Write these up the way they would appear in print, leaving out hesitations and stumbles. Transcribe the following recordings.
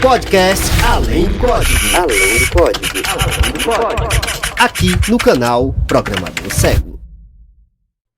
Podcast Além do Código. Além do Código. Além do Código. Aqui no canal Programador Cego.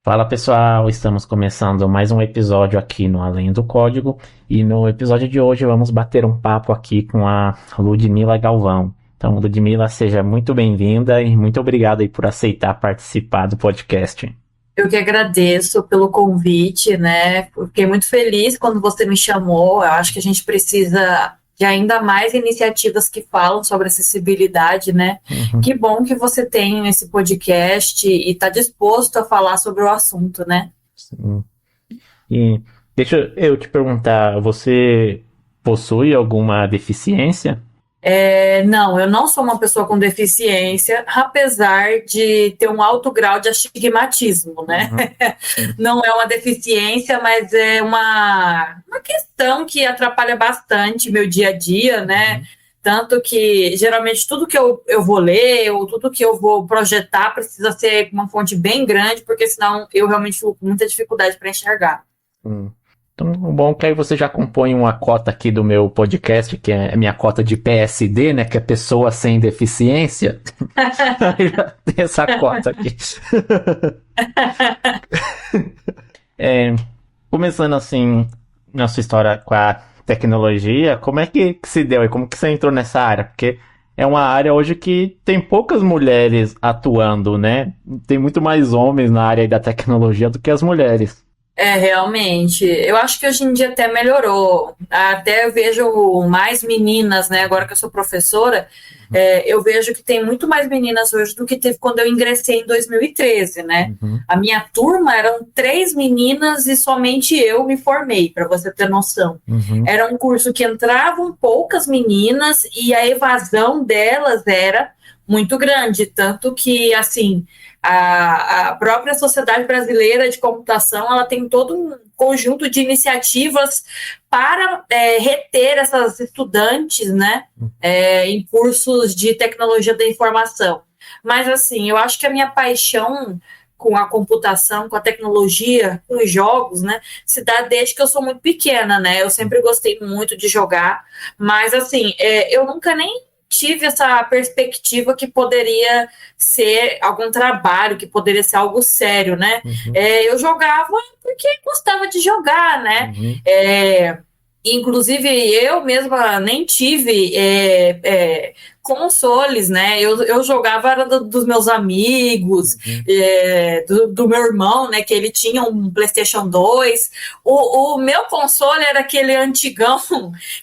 Fala pessoal, estamos começando mais um episódio aqui no Além do Código e no episódio de hoje vamos bater um papo aqui com a Ludmila Galvão. Então, Ludmila, seja muito bem-vinda e muito obrigado aí por aceitar participar do podcast. Eu que agradeço pelo convite, né? Fiquei muito feliz quando você me chamou. Eu acho que a gente precisa de ainda mais iniciativas que falam sobre acessibilidade, né? Que bom que você tem esse podcast e está disposto a falar sobre o assunto, né? Sim. E deixa eu te perguntar, você possui alguma deficiência? Não, eu não sou uma pessoa com deficiência, apesar de ter um alto grau de astigmatismo, né? Não é uma deficiência, mas é uma questão que atrapalha bastante meu dia a dia, né? Tanto que, geralmente, tudo que eu vou ler ou tudo que eu vou projetar precisa ser uma fonte bem grande, porque senão eu realmente fico com muita dificuldade para enxergar. Então, bom que aí você já compõe uma cota aqui do meu podcast, que é a minha cota de PSD, né? Que é pessoa sem deficiência. Aí já tem essa cota aqui. Começando assim, na sua história com a tecnologia, como é que se deu e como que você entrou nessa área? Porque é uma área hoje que tem poucas mulheres atuando, né? Tem muito mais homens na área da tecnologia do que as mulheres. Realmente. Eu acho que hoje em dia até melhorou. Até eu vejo mais meninas, né? Agora que eu sou professora, eu vejo que tem muito mais meninas hoje do que teve quando eu ingressei em 2013, né? A minha turma eram 3 meninas e somente eu me formei, para você ter noção. Era um curso que entravam poucas meninas e a evasão delas era muito grande, tanto que, assim, a própria Sociedade Brasileira de Computação, ela tem todo um conjunto de iniciativas para reter essas estudantes, né, em cursos de tecnologia da informação. Mas, assim, eu acho que a minha paixão com a computação, com a tecnologia, com os jogos, né, se dá desde que eu sou muito pequena, né, eu sempre gostei muito de jogar, mas, assim, eu nunca nem tive essa perspectiva que poderia ser algum trabalho, que poderia ser algo sério, né? Eu jogava porque gostava de jogar, né? Inclusive, eu mesma nem tive consoles, né? Eu jogava era dos meus amigos, do meu irmão, né? Que ele tinha um PlayStation 2. O meu console era aquele antigão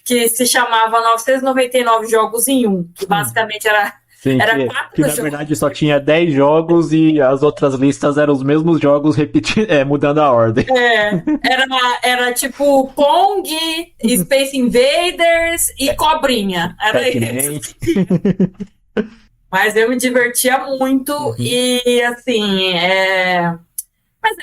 que se chamava 999 jogos em um, que basicamente era... Sim, era que na verdade só tinha 10 jogos e as outras listas eram os mesmos jogos mudando a ordem. Era tipo Pong, Space Invaders e Cobrinha. Era isso. Mas eu me divertia muito e assim, mas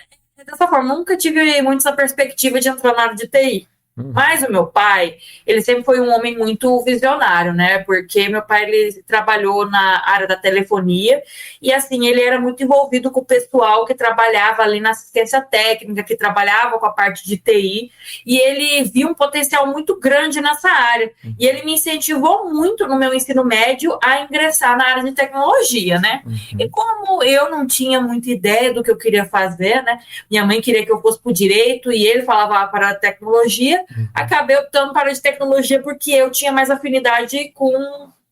dessa forma, nunca tive muito essa perspectiva de entrar na área de TI. Mas o meu pai, ele sempre foi um homem muito visionário, né? Porque meu pai, ele trabalhou na área da telefonia e, assim, ele era muito envolvido com o pessoal que trabalhava ali na assistência técnica, que trabalhava com a parte de TI, e ele viu um potencial muito grande nessa área. E ele me incentivou muito no meu ensino médio a ingressar na área de tecnologia, né? E como eu não tinha muita ideia do que eu queria fazer, né? Minha mãe queria que eu fosse para o direito e ele falava para a tecnologia. Acabei optando para a de tecnologia porque eu tinha mais afinidade com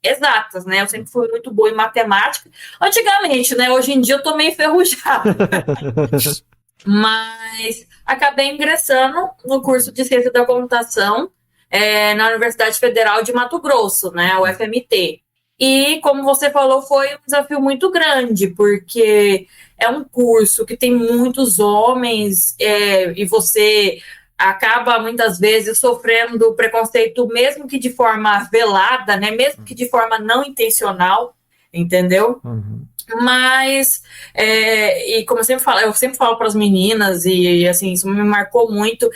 exatas, né? Eu sempre fui muito boa em matemática. Antigamente, né? Hoje em dia eu tô meio enferrujada. Mas acabei ingressando no curso de Ciência da Computação na Universidade Federal de Mato Grosso, né? O FMT. E, como você falou, foi um desafio muito grande, porque é um curso que tem muitos homens e você acaba muitas vezes sofrendo preconceito, mesmo que de forma velada, né? Mesmo que de forma não intencional, entendeu? Mas, e como eu sempre falo para as meninas, e assim, isso me marcou muito,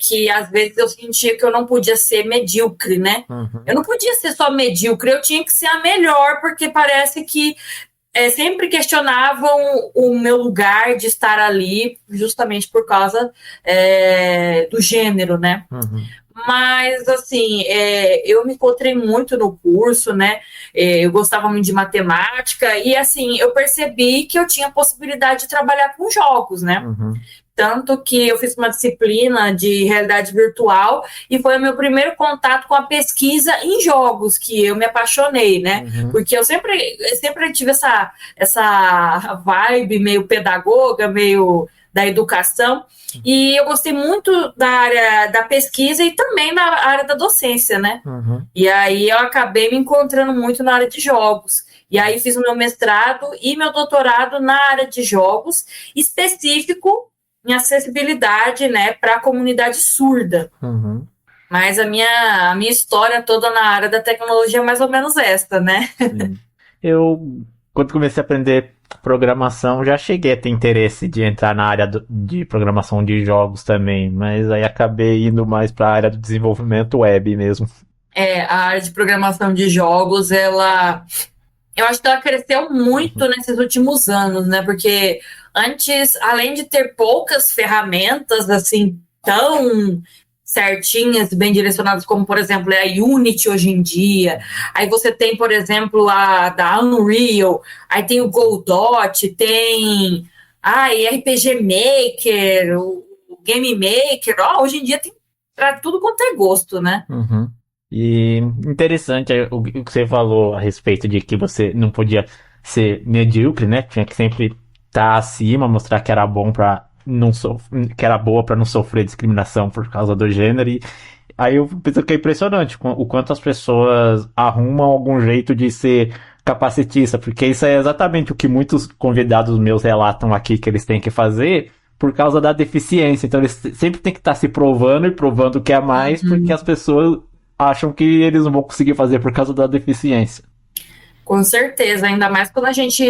que às vezes eu sentia que eu não podia ser medíocre, né? Eu não podia ser só medíocre, eu tinha que ser a melhor, porque parece que sempre questionavam o meu lugar de estar ali, justamente por causa do gênero, né? Mas, assim, eu me encontrei muito no curso, né? Eu gostava muito de matemática e, assim, eu percebi que eu tinha possibilidade de trabalhar com jogos, né? Uhum. Tanto que eu fiz uma disciplina de realidade virtual e foi o meu primeiro contato com a pesquisa em jogos, que eu me apaixonei, né? Uhum. Porque eu sempre tive essa vibe meio pedagoga, meio da educação, e eu gostei muito da área da pesquisa e também na área da docência, né? Uhum. E aí eu acabei me encontrando muito na área de jogos. E aí fiz o meu mestrado e meu doutorado na área de jogos, específico em acessibilidade, né, para a comunidade surda. Uhum. Mas a minha história toda na área da tecnologia é mais ou menos esta, né? Sim. Eu, quando comecei a aprender programação, já cheguei a ter interesse de entrar na área de programação de jogos também, mas aí acabei indo mais para a área do desenvolvimento web mesmo. A área de programação de jogos, eu acho que ela cresceu muito nesses últimos anos, né? Porque antes, além de ter poucas ferramentas assim tão certinhas, bem direcionadas, como por exemplo a Unity hoje em dia, aí você tem, por exemplo, a da Unreal, aí tem o Godot, tem RPG Maker, o Game Maker, hoje em dia tem para tudo quanto é gosto, né? Uhum. E interessante o que você falou a respeito de que você não podia ser medíocre, né? Tinha que sempre estar acima, mostrar que era bom para não que era boa para não sofrer discriminação por causa do gênero. E aí eu penso que é impressionante o quanto as pessoas arrumam algum jeito de ser capacitista, porque isso é exatamente o que muitos convidados meus relatam aqui que eles têm que fazer por causa da deficiência. Então eles sempre têm que estar se provando e provando que é mais, porque as pessoas acham que eles não vão conseguir fazer por causa da deficiência. Com certeza, ainda mais quando a gente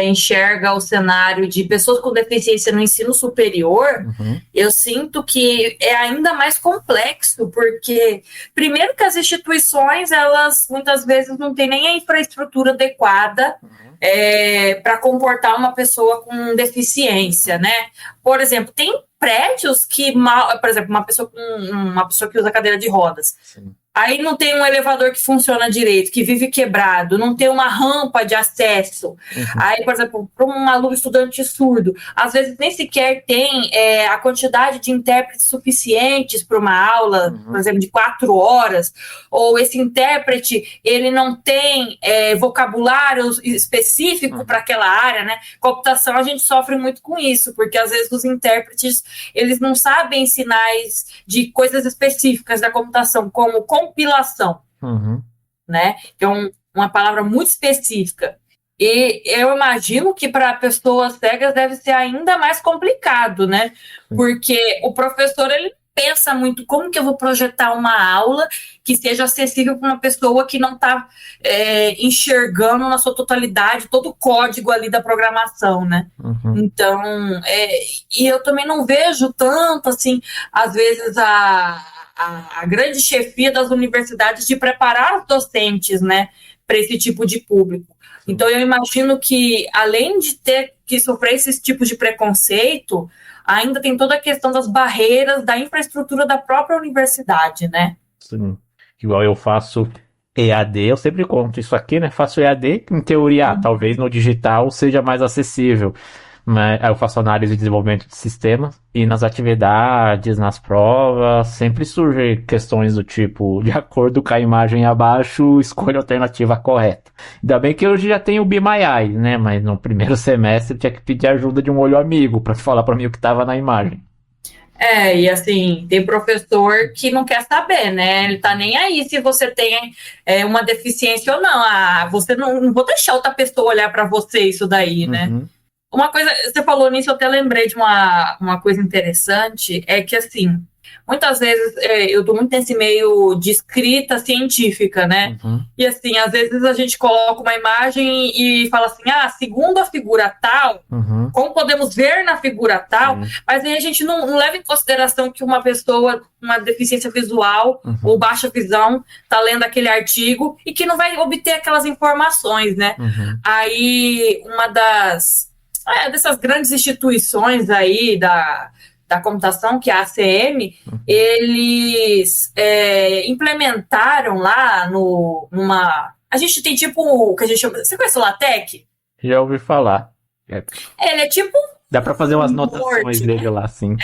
enxerga o cenário de pessoas com deficiência no ensino superior, eu sinto que é ainda mais complexo, porque primeiro que as instituições, elas muitas vezes não têm nem a infraestrutura adequada para comportar uma pessoa com deficiência, né? Por exemplo, tem prédios que, por exemplo, uma pessoa que usa cadeira de rodas. Sim. Aí não tem um elevador que funciona direito, que vive quebrado, não tem uma rampa de acesso. Aí, por exemplo, para um aluno estudante surdo, às vezes nem sequer tem a quantidade de intérpretes suficientes para uma aula, por exemplo, de 4 horas, ou esse intérprete, ele não tem vocabulário específico para aquela área, né? Computação, a gente sofre muito com isso, porque às vezes os intérpretes, eles não sabem sinais de coisas específicas da computação, como compilação, né? Que é uma palavra muito específica. E eu imagino que para pessoas cegas deve ser ainda mais complicado, né? Porque o professor, ele pensa muito como que eu vou projetar uma aula que seja acessível para uma pessoa que não está enxergando na sua totalidade todo o código ali da programação, né? Então, e eu também não vejo tanto, assim, às vezes a grande chefia das universidades de preparar os docentes, né, para esse tipo de público. Então, eu imagino que, além de ter que sofrer esses tipos de preconceito, ainda tem toda a questão das barreiras da infraestrutura da própria universidade, né? Sim. Igual eu faço EAD, eu sempre conto isso aqui, né? Faço EAD, em teoria, talvez no digital seja mais acessível. Mas eu faço análise e desenvolvimento de sistemas e nas atividades, nas provas, sempre surgem questões do tipo, de acordo com a imagem abaixo, escolha a alternativa correta. Ainda bem que hoje já tem o Be My Eyes, né? Mas no primeiro semestre tinha que pedir ajuda de um olho amigo para falar para mim o que estava na imagem. E assim, tem professor que não quer saber, né? Ele tá nem aí se você tem uma deficiência ou não. Você não vou deixar outra pessoa olhar para você isso daí, né? Uma coisa, você falou nisso, eu até lembrei de uma coisa interessante, é que, assim, muitas vezes eu tô muito nesse meio de escrita científica, né? E, assim, às vezes a gente coloca uma imagem e fala assim, segundo a figura tal, como podemos ver na figura tal, mas aí a gente não leva em consideração que uma pessoa com uma deficiência visual ou baixa visão tá lendo aquele artigo e que não vai obter aquelas informações, né? Aí, uma dessas grandes instituições aí da computação, que é a ACM, eles implementaram lá a gente tem tipo o que a gente chama... Você conhece o LaTeX? Já ouvi falar. Ele é tipo... Dá para fazer umas um notações Word, dele lá, sim.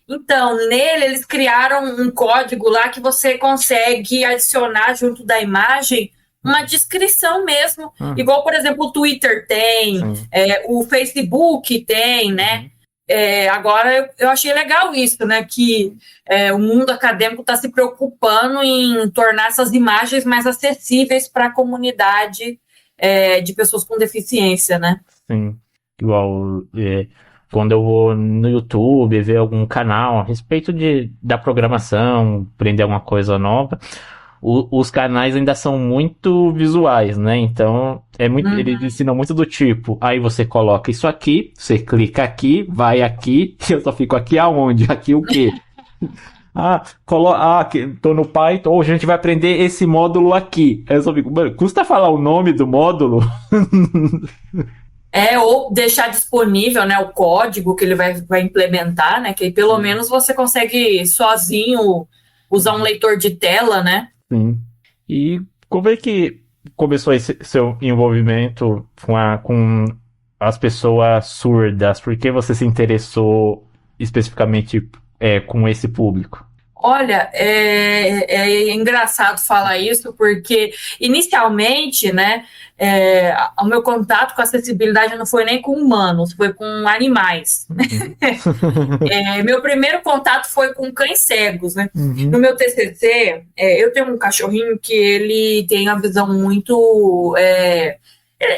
Então, nele eles criaram um código lá que você consegue adicionar junto da imagem uma descrição mesmo. Igual, por exemplo, o Twitter tem, o Facebook tem, né? Agora, eu achei legal isso, né? Que o mundo acadêmico está se preocupando em tornar essas imagens mais acessíveis para a comunidade de pessoas com deficiência, né? Sim. Igual quando eu vou no YouTube ver algum canal a respeito da programação, aprender alguma coisa nova, os canais ainda são muito visuais, né? Então, eles ensinam muito do tipo, aí você coloca isso aqui, você clica aqui, vai aqui, eu só fico aqui aonde? Aqui o quê? Tô no Python, hoje a gente vai aprender esse módulo aqui. Aí eu só fico, mano, custa falar o nome do módulo? Ou deixar disponível, né, o código que ele vai implementar, né? Que aí pelo menos você consegue sozinho usar um leitor de tela, né? Sim. E como é que começou esse seu envolvimento com as pessoas surdas? Por que você se interessou especificamente com esse público? Olha, é engraçado falar isso, porque inicialmente, né, o meu contato com acessibilidade não foi nem com humanos, foi com animais. Meu primeiro contato foi com cães cegos, né? No meu TCC, eu tenho um cachorrinho que ele tem uma visão muito... é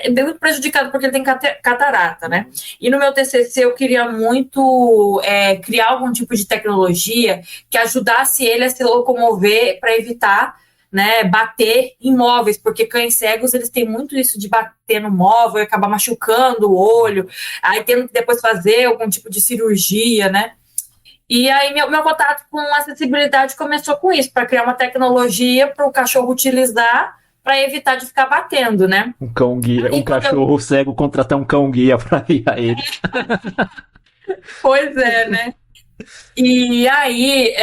bem muito prejudicado porque ele tem catarata, né? E no meu TCC eu queria muito criar algum tipo de tecnologia que ajudasse ele a se locomover para evitar, né, bater em móveis, porque cães cegos eles têm muito isso de bater no móvel e acabar machucando o olho, aí tendo que depois fazer algum tipo de cirurgia, né? E aí meu contato com acessibilidade começou com isso, para criar uma tecnologia para o cachorro utilizar para evitar de ficar batendo, né? Um cão guia, um cachorro cego contratar um cão guia para guiar ele. Pois é, né? E aí,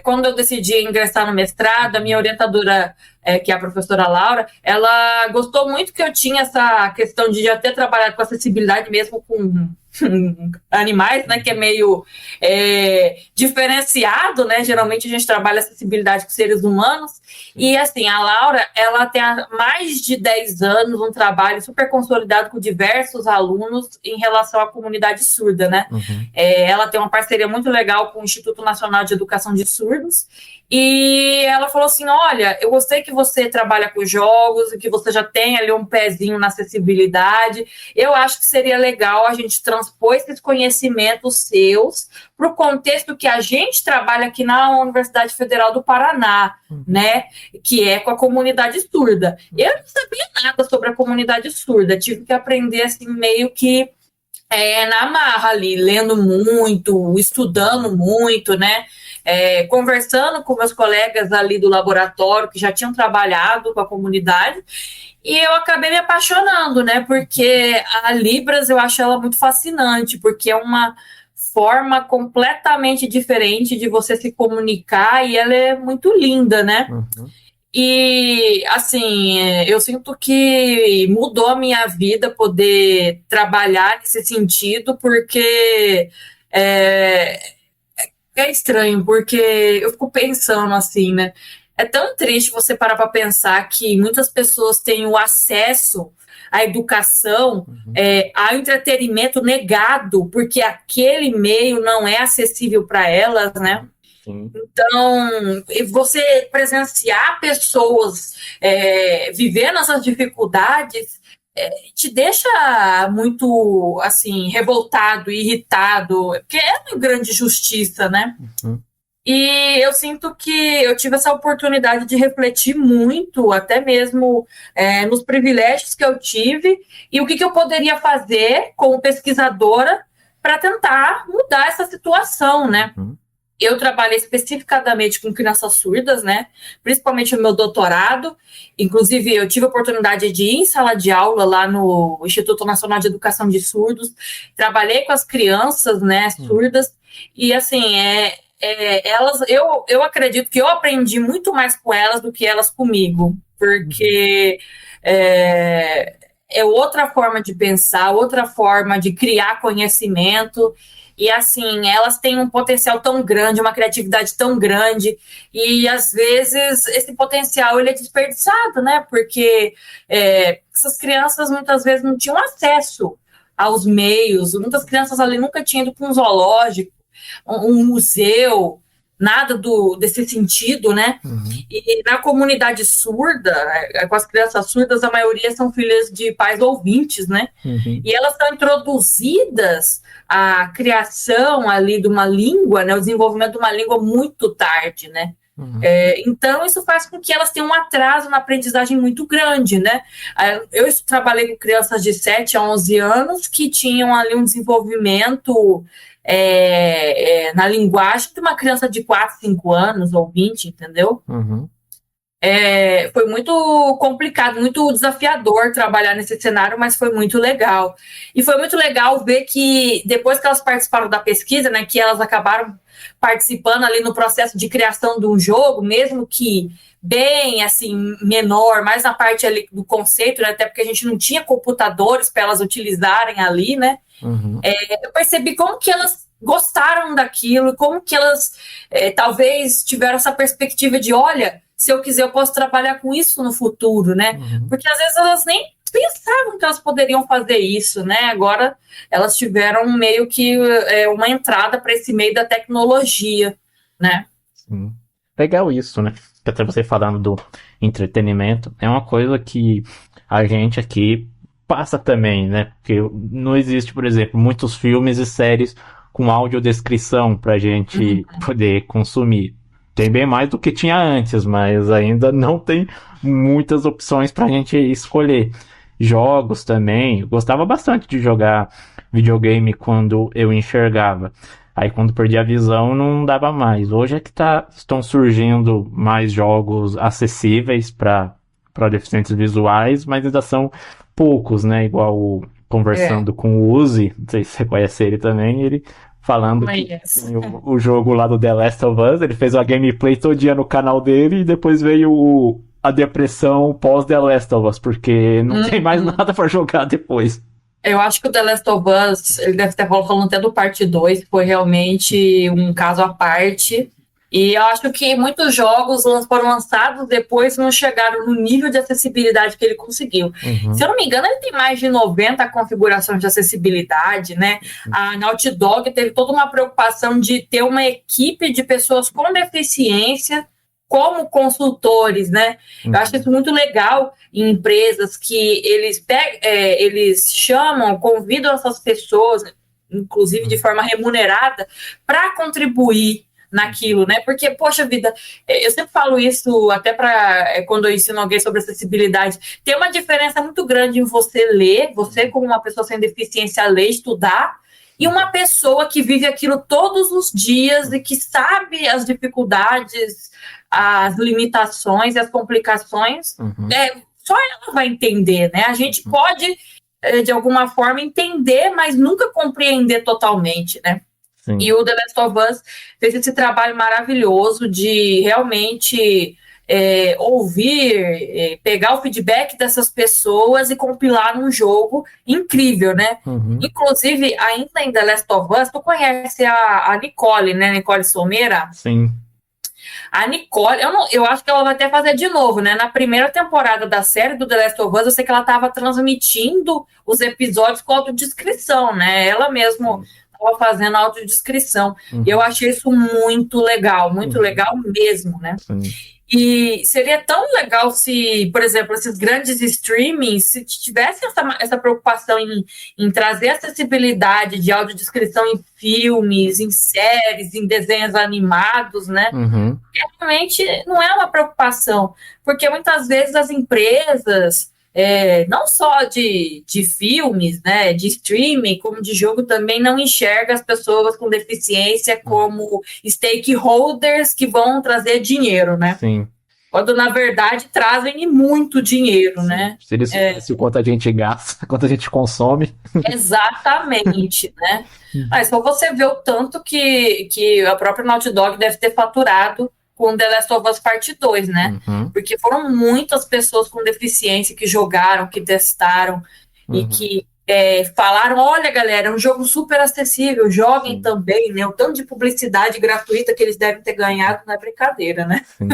quando eu decidi ingressar no mestrado, a minha orientadora, que é a professora Laura, ela gostou muito que eu tinha essa questão de já ter trabalhado com acessibilidade mesmo com animais, né, que é meio diferenciado, né, geralmente a gente trabalha acessibilidade com seres humanos, e assim, a Laura, ela tem há mais de 10 anos um trabalho super consolidado com diversos alunos em relação à comunidade surda, né, ela tem uma parceria muito legal com o Instituto Nacional de Educação de Surdos, e ela falou assim, olha, eu gostei que você trabalha com jogos e que você já tem ali um pezinho na acessibilidade, eu acho que seria legal a gente transpor esses conhecimentos seus para o contexto que a gente trabalha aqui na Universidade Federal do Paraná, né, que é com a comunidade surda. Eu não sabia nada sobre a comunidade surda, tive que aprender assim meio que na marra ali, lendo muito, estudando muito, né, conversando com meus colegas ali do laboratório que já tinham trabalhado com a comunidade, e eu acabei me apaixonando, né, porque a Libras eu acho ela muito fascinante, porque é uma forma completamente diferente de você se comunicar e ela é muito linda, né? E, assim, eu sinto que mudou a minha vida poder trabalhar nesse sentido, porque é estranho, porque eu fico pensando assim, né? É tão triste você parar para pensar que muitas pessoas têm o acesso à educação, ao entretenimento negado, porque aquele meio não é acessível para elas, né? Então, você presenciar pessoas vivendo essas dificuldades te deixa muito, assim, revoltado, irritado, porque é uma grande injustiça, né? E eu sinto que eu tive essa oportunidade de refletir muito, até mesmo nos privilégios que eu tive e o que eu poderia fazer como pesquisadora para tentar mudar essa situação, né? Eu trabalhei especificadamente com crianças surdas, né? Principalmente no meu doutorado. Inclusive, eu tive a oportunidade de ir em sala de aula lá no Instituto Nacional de Educação de Surdos. Trabalhei com as crianças, né, surdas. E, assim, elas, eu acredito que eu aprendi muito mais com elas do que elas comigo. Porque é outra forma de pensar, outra forma de criar conhecimento. E, assim, elas têm um potencial tão grande, uma criatividade tão grande, e, às vezes, esse potencial ele é desperdiçado, né? Porque essas crianças, muitas vezes, não tinham acesso aos meios, muitas crianças ali nunca tinham ido para um zoológico, um museu, nada desse sentido, né? E na comunidade surda, com as crianças surdas, a maioria são filhas de pais ouvintes, né? E elas são introduzidas à criação ali de uma língua, né? O desenvolvimento de uma língua muito tarde, né? Então, isso faz com que elas tenham um atraso na aprendizagem muito grande, né? Eu trabalhei com crianças de 7 a 11 anos que tinham ali um desenvolvimento na linguagem de uma criança de 4, 5 anos ou 20, entendeu? Foi muito complicado, muito desafiador trabalhar nesse cenário, mas foi muito legal. E foi muito legal ver que depois que elas participaram da pesquisa, né, que elas acabaram participando ali no processo de criação de um jogo, mesmo que bem, assim, menor, mais na parte ali do conceito, né, até porque a gente não tinha computadores para elas utilizarem ali, né? Eu percebi como que elas gostaram daquilo, como que elas talvez tiveram essa perspectiva de, olha, se eu quiser eu posso trabalhar com isso no futuro, né? Porque às vezes elas nem pensavam que elas poderiam fazer isso, né? Agora elas tiveram meio que uma entrada para esse meio da tecnologia, né? Sim. Legal isso, né? Até você falando do entretenimento, é uma coisa que a gente aqui passa também, né? Porque não existe, por exemplo, muitos filmes e séries com audiodescrição pra gente poder consumir. Tem bem mais do que tinha antes, mas ainda não tem muitas opções pra gente escolher. Jogos também, eu gostava bastante de jogar videogame quando eu enxergava. Aí quando perdi a visão não dava mais. Hoje é que estão surgindo mais jogos acessíveis para deficientes visuais, mas ainda são poucos, né? Igual conversando com o Uzi, não sei se você conhece ele também, ele falando que tem o jogo lá do The Last of Us, ele fez uma gameplay todo dia no canal dele e depois veio a depressão pós The Last of Us, porque não tem mais nada para jogar depois. Eu acho que o The Last of Us, ele deve estar falando até do parte 2, foi realmente um caso à parte. E eu acho que muitos jogos foram lançados depois não chegaram no nível de acessibilidade que ele conseguiu. Se eu não me engano, ele tem mais de 90 configurações de acessibilidade, né? A Naughty Dog teve toda uma preocupação de ter uma equipe de pessoas com deficiência como consultores, né? Eu acho isso muito legal em empresas que eles chamam, convidam essas pessoas, inclusive de forma remunerada, para contribuir naquilo, né? Porque, poxa vida, eu sempre falo isso até para quando eu ensino alguém sobre acessibilidade, tem uma diferença muito grande em você ler, você como uma pessoa sem deficiência ler, estudar, e uma pessoa que vive aquilo todos os dias e que sabe as dificuldades, as limitações e as complicações, só ela vai entender, né? A gente pode, de alguma forma, entender, mas nunca compreender totalmente, né? Sim. E o The Last of Us fez esse trabalho maravilhoso de realmente ouvir, pegar o feedback dessas pessoas e compilar num jogo incrível, né? Inclusive, ainda em The Last of Us, tu conhece a Nicole, né? Nicole Somera? Sim. A Nicole, eu acho que ela vai até fazer de novo, né? Na primeira temporada da série do The Last of Us, eu sei que ela estava transmitindo os episódios com autodescrição, né? Ela mesma estava fazendo autodescrição. E eu achei isso muito legal mesmo, né? E seria tão legal se, por exemplo, esses grandes streamings, se tivessem essa preocupação em trazer acessibilidade de audiodescrição em filmes, em séries, em desenhos animados, né? Realmente não é uma preocupação, porque muitas vezes as empresas não só de filmes, né, de streaming, como de jogo, também não enxerga as pessoas com deficiência como stakeholders que vão trazer dinheiro, né? Sim. Quando, na verdade, trazem muito dinheiro, Sim. né? Se eles soubessem o quanto a gente gasta, quanto a gente consome. Exatamente, né? Mas só você vê o tanto que a própria Naughty Dog deve ter faturado com The Last of Us Part 2, né? Uhum. Porque foram muitas pessoas com deficiência que jogaram, que testaram e que falaram, olha, galera, é um jogo super acessível, joguem também, né? O tanto de publicidade gratuita que eles devem ter ganhado não é brincadeira, né? Sim.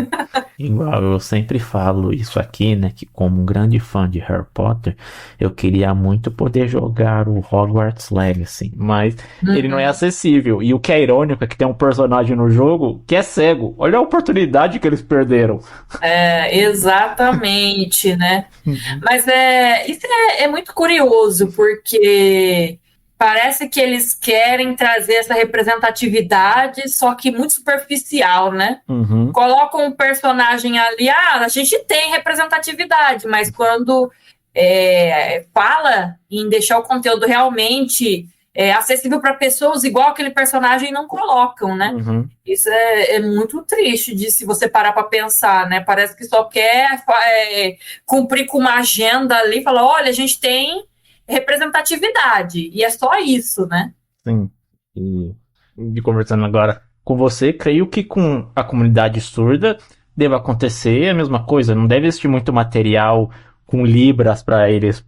Igual eu sempre falo isso aqui, né? Que como um grande fã de Harry Potter, eu queria muito poder jogar o Hogwarts Legacy, mas ele não é acessível. E o que é irônico é que tem um personagem no jogo que é cego. Olha a oportunidade que eles perderam. Exatamente, né? Mas isso é muito curioso, porque parece que eles querem trazer essa representatividade, só que muito superficial, né? Colocam um personagem ali, a gente tem representatividade, mas quando fala em deixar o conteúdo realmente acessível para pessoas igual aquele personagem, não colocam, né? Isso é muito triste de se você parar para pensar, né? Parece que só quer cumprir com uma agenda ali e falar, olha, a gente tem representatividade, e é só isso, né? Sim. E conversando agora com você, creio que com a comunidade surda deve acontecer a mesma coisa. Não deve existir muito material com libras para eles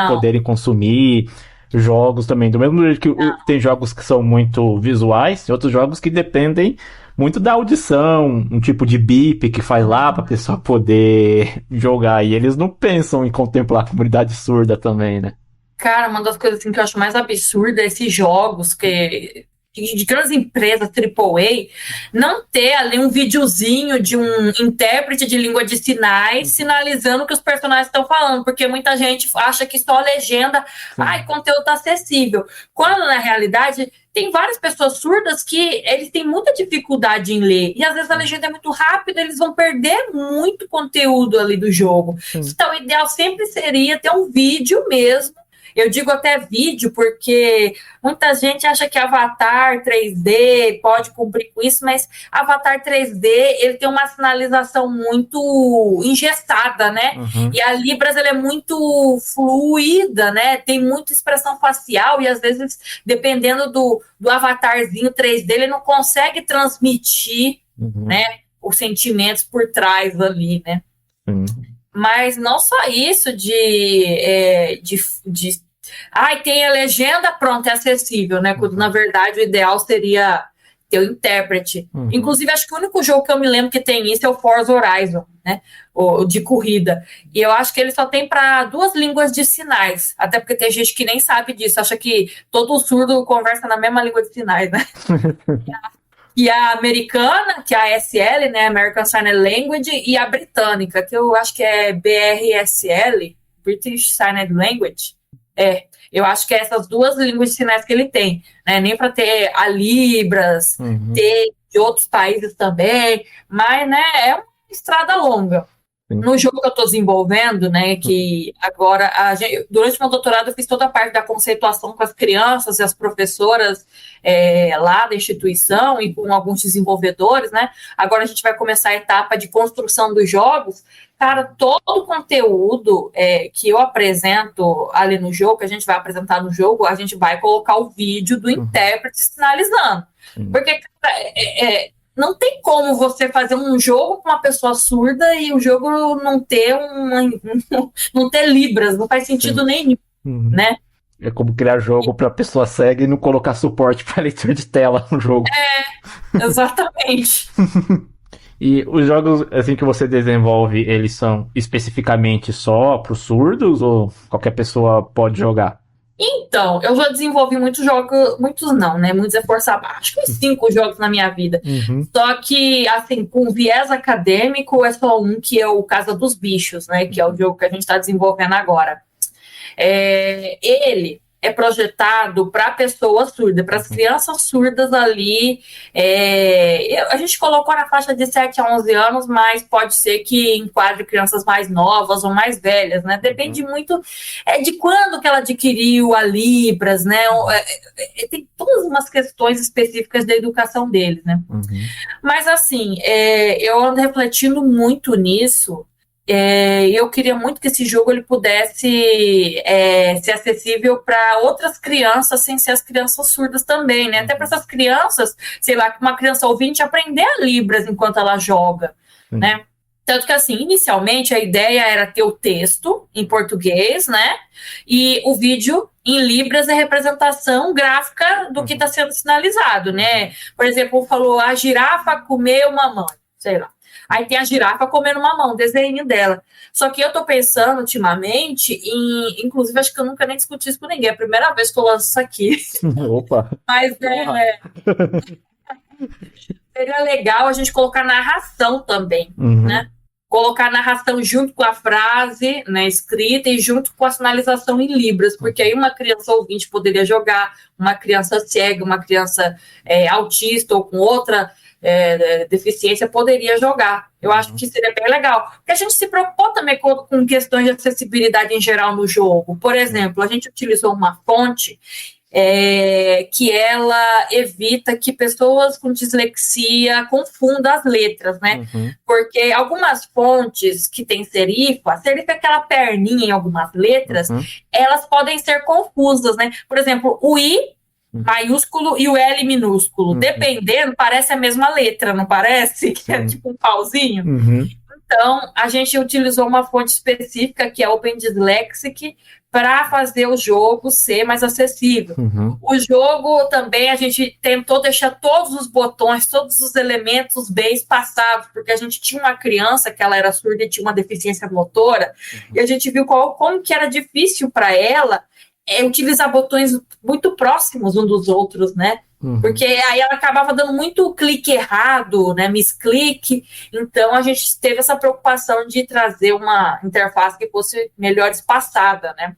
poderem consumir. Jogos também, do mesmo jeito que tem jogos que são muito visuais, tem outros jogos que dependem muito da audição, um tipo de bip que faz lá pra pessoa poder jogar, e eles não pensam em contemplar a comunidade surda também, né? Cara, uma das coisas assim, que eu acho mais absurda é esses jogos de grandes empresas AAA não ter ali um videozinho de um intérprete de língua de sinais sinalizando o que os personagens estão falando, porque muita gente acha que só a legenda, conteúdo tá acessível, quando na realidade tem várias pessoas surdas que eles têm muita dificuldade em ler, e às vezes a legenda é muito rápida, eles vão perder muito conteúdo ali do jogo. Então o ideal sempre seria ter um vídeo mesmo. Eu digo até vídeo porque muita gente acha que Avatar 3D pode cumprir com isso, mas Avatar 3D ele tem uma sinalização muito engessada, né? E a Libras ela é muito fluida, né? Tem muita expressão facial e às vezes, dependendo do avatarzinho 3D, ele não consegue transmitir, né, os sentimentos por trás ali, né? Mas não só isso tem a legenda, pronto, é acessível, né? Quando, na verdade, o ideal seria ter o intérprete. Inclusive, acho que o único jogo que eu me lembro que tem isso é o Forza Horizon, né? O de corrida. E eu acho que ele só tem para 2 línguas de sinais. Até porque tem gente que nem sabe disso, acha que todo surdo conversa na mesma língua de sinais, né? E a americana, que é a ASL, né, American Sign Language, e a britânica, que eu acho que é BRSL, British Sign Language. Eu acho que é essas 2 línguas de sinais que ele tem, né? Nem para ter a Libras, ter de outros países também, mas, né, é uma estrada longa. No jogo que eu estou desenvolvendo, né, que agora, durante meu doutorado eu fiz toda a parte da conceituação com as crianças e as professoras lá da instituição e com alguns desenvolvedores, né, agora a gente vai começar a etapa de construção dos jogos. Cara, todo o conteúdo que eu apresento ali no jogo, que a gente vai apresentar no jogo, a gente vai colocar o vídeo do intérprete sinalizando, porque não tem como você fazer um jogo com uma pessoa surda e o jogo não ter não ter libras, não faz sentido nenhum, né? É como criar jogo para pessoa cega e não colocar suporte para leitura de tela no jogo. Exatamente. E os jogos assim que você desenvolve, eles são especificamente só para os surdos ou qualquer pessoa pode jogar? Então, eu já desenvolvi muitos jogos, muitos não, né? Muitos é força baixa. Acho que 5 jogos na minha vida. Só que, assim, com viés acadêmico, é só um, que é o Casa dos Bichos, né? Que é o jogo que a gente está desenvolvendo agora. Ele é projetado para pessoas surdas, para as crianças surdas ali. A gente colocou na faixa de 7 a 11 anos, mas pode ser que enquadre crianças mais novas ou mais velhas, né? Depende muito de quando que ela adquiriu a Libras, né? Tem todas umas questões específicas da educação deles, né? Mas assim, eu ando refletindo muito nisso. Eu queria muito que esse jogo ele pudesse ser acessível para outras crianças sem ser as crianças surdas também, né? Até para essas crianças, sei lá, que uma criança ouvinte aprender a Libras enquanto ela joga, né? Tanto que, assim, inicialmente a ideia era ter o texto em português, né? E o vídeo em Libras é representação gráfica do que está sendo sinalizado, né? Por exemplo, falou a girafa comeu mamãe, sei lá. Aí tem a girafa comendo mamão, desenho dela. Só que eu tô pensando ultimamente inclusive, acho que eu nunca nem discuti isso com ninguém. É a primeira vez que eu lanço isso aqui. Opa! Mas seria legal a gente colocar narração também, né? Colocar narração junto com a frase, né, escrita e junto com a sinalização em Libras, porque aí uma criança ouvinte poderia jogar, uma criança cega, uma criança autista ou com outra deficiência poderia jogar. Eu acho que seria bem legal. Porque a gente se preocupou também com questões de acessibilidade em geral no jogo. Por exemplo, a gente utilizou uma fonte que ela evita que pessoas com dislexia confundam as letras, né? Porque algumas fontes que tem serifa é aquela perninha em algumas letras, elas podem ser confusas, né? Por exemplo, o I maiúsculo e o L minúsculo. Dependendo, parece a mesma letra, não parece? Que é tipo um pauzinho. Então, a gente utilizou uma fonte específica, que é Open Dyslexic, para fazer o jogo ser mais acessível. O jogo também, a gente tentou deixar todos os botões, todos os elementos bem espaçados, porque a gente tinha uma criança que ela era surda e tinha uma deficiência motora, e a gente viu como que era difícil para ela utilizar botões muito próximos uns dos outros, né? Porque aí ela acabava dando muito clique errado, né? Misclick. Então a gente teve essa preocupação de trazer uma interface que fosse melhor espaçada, né?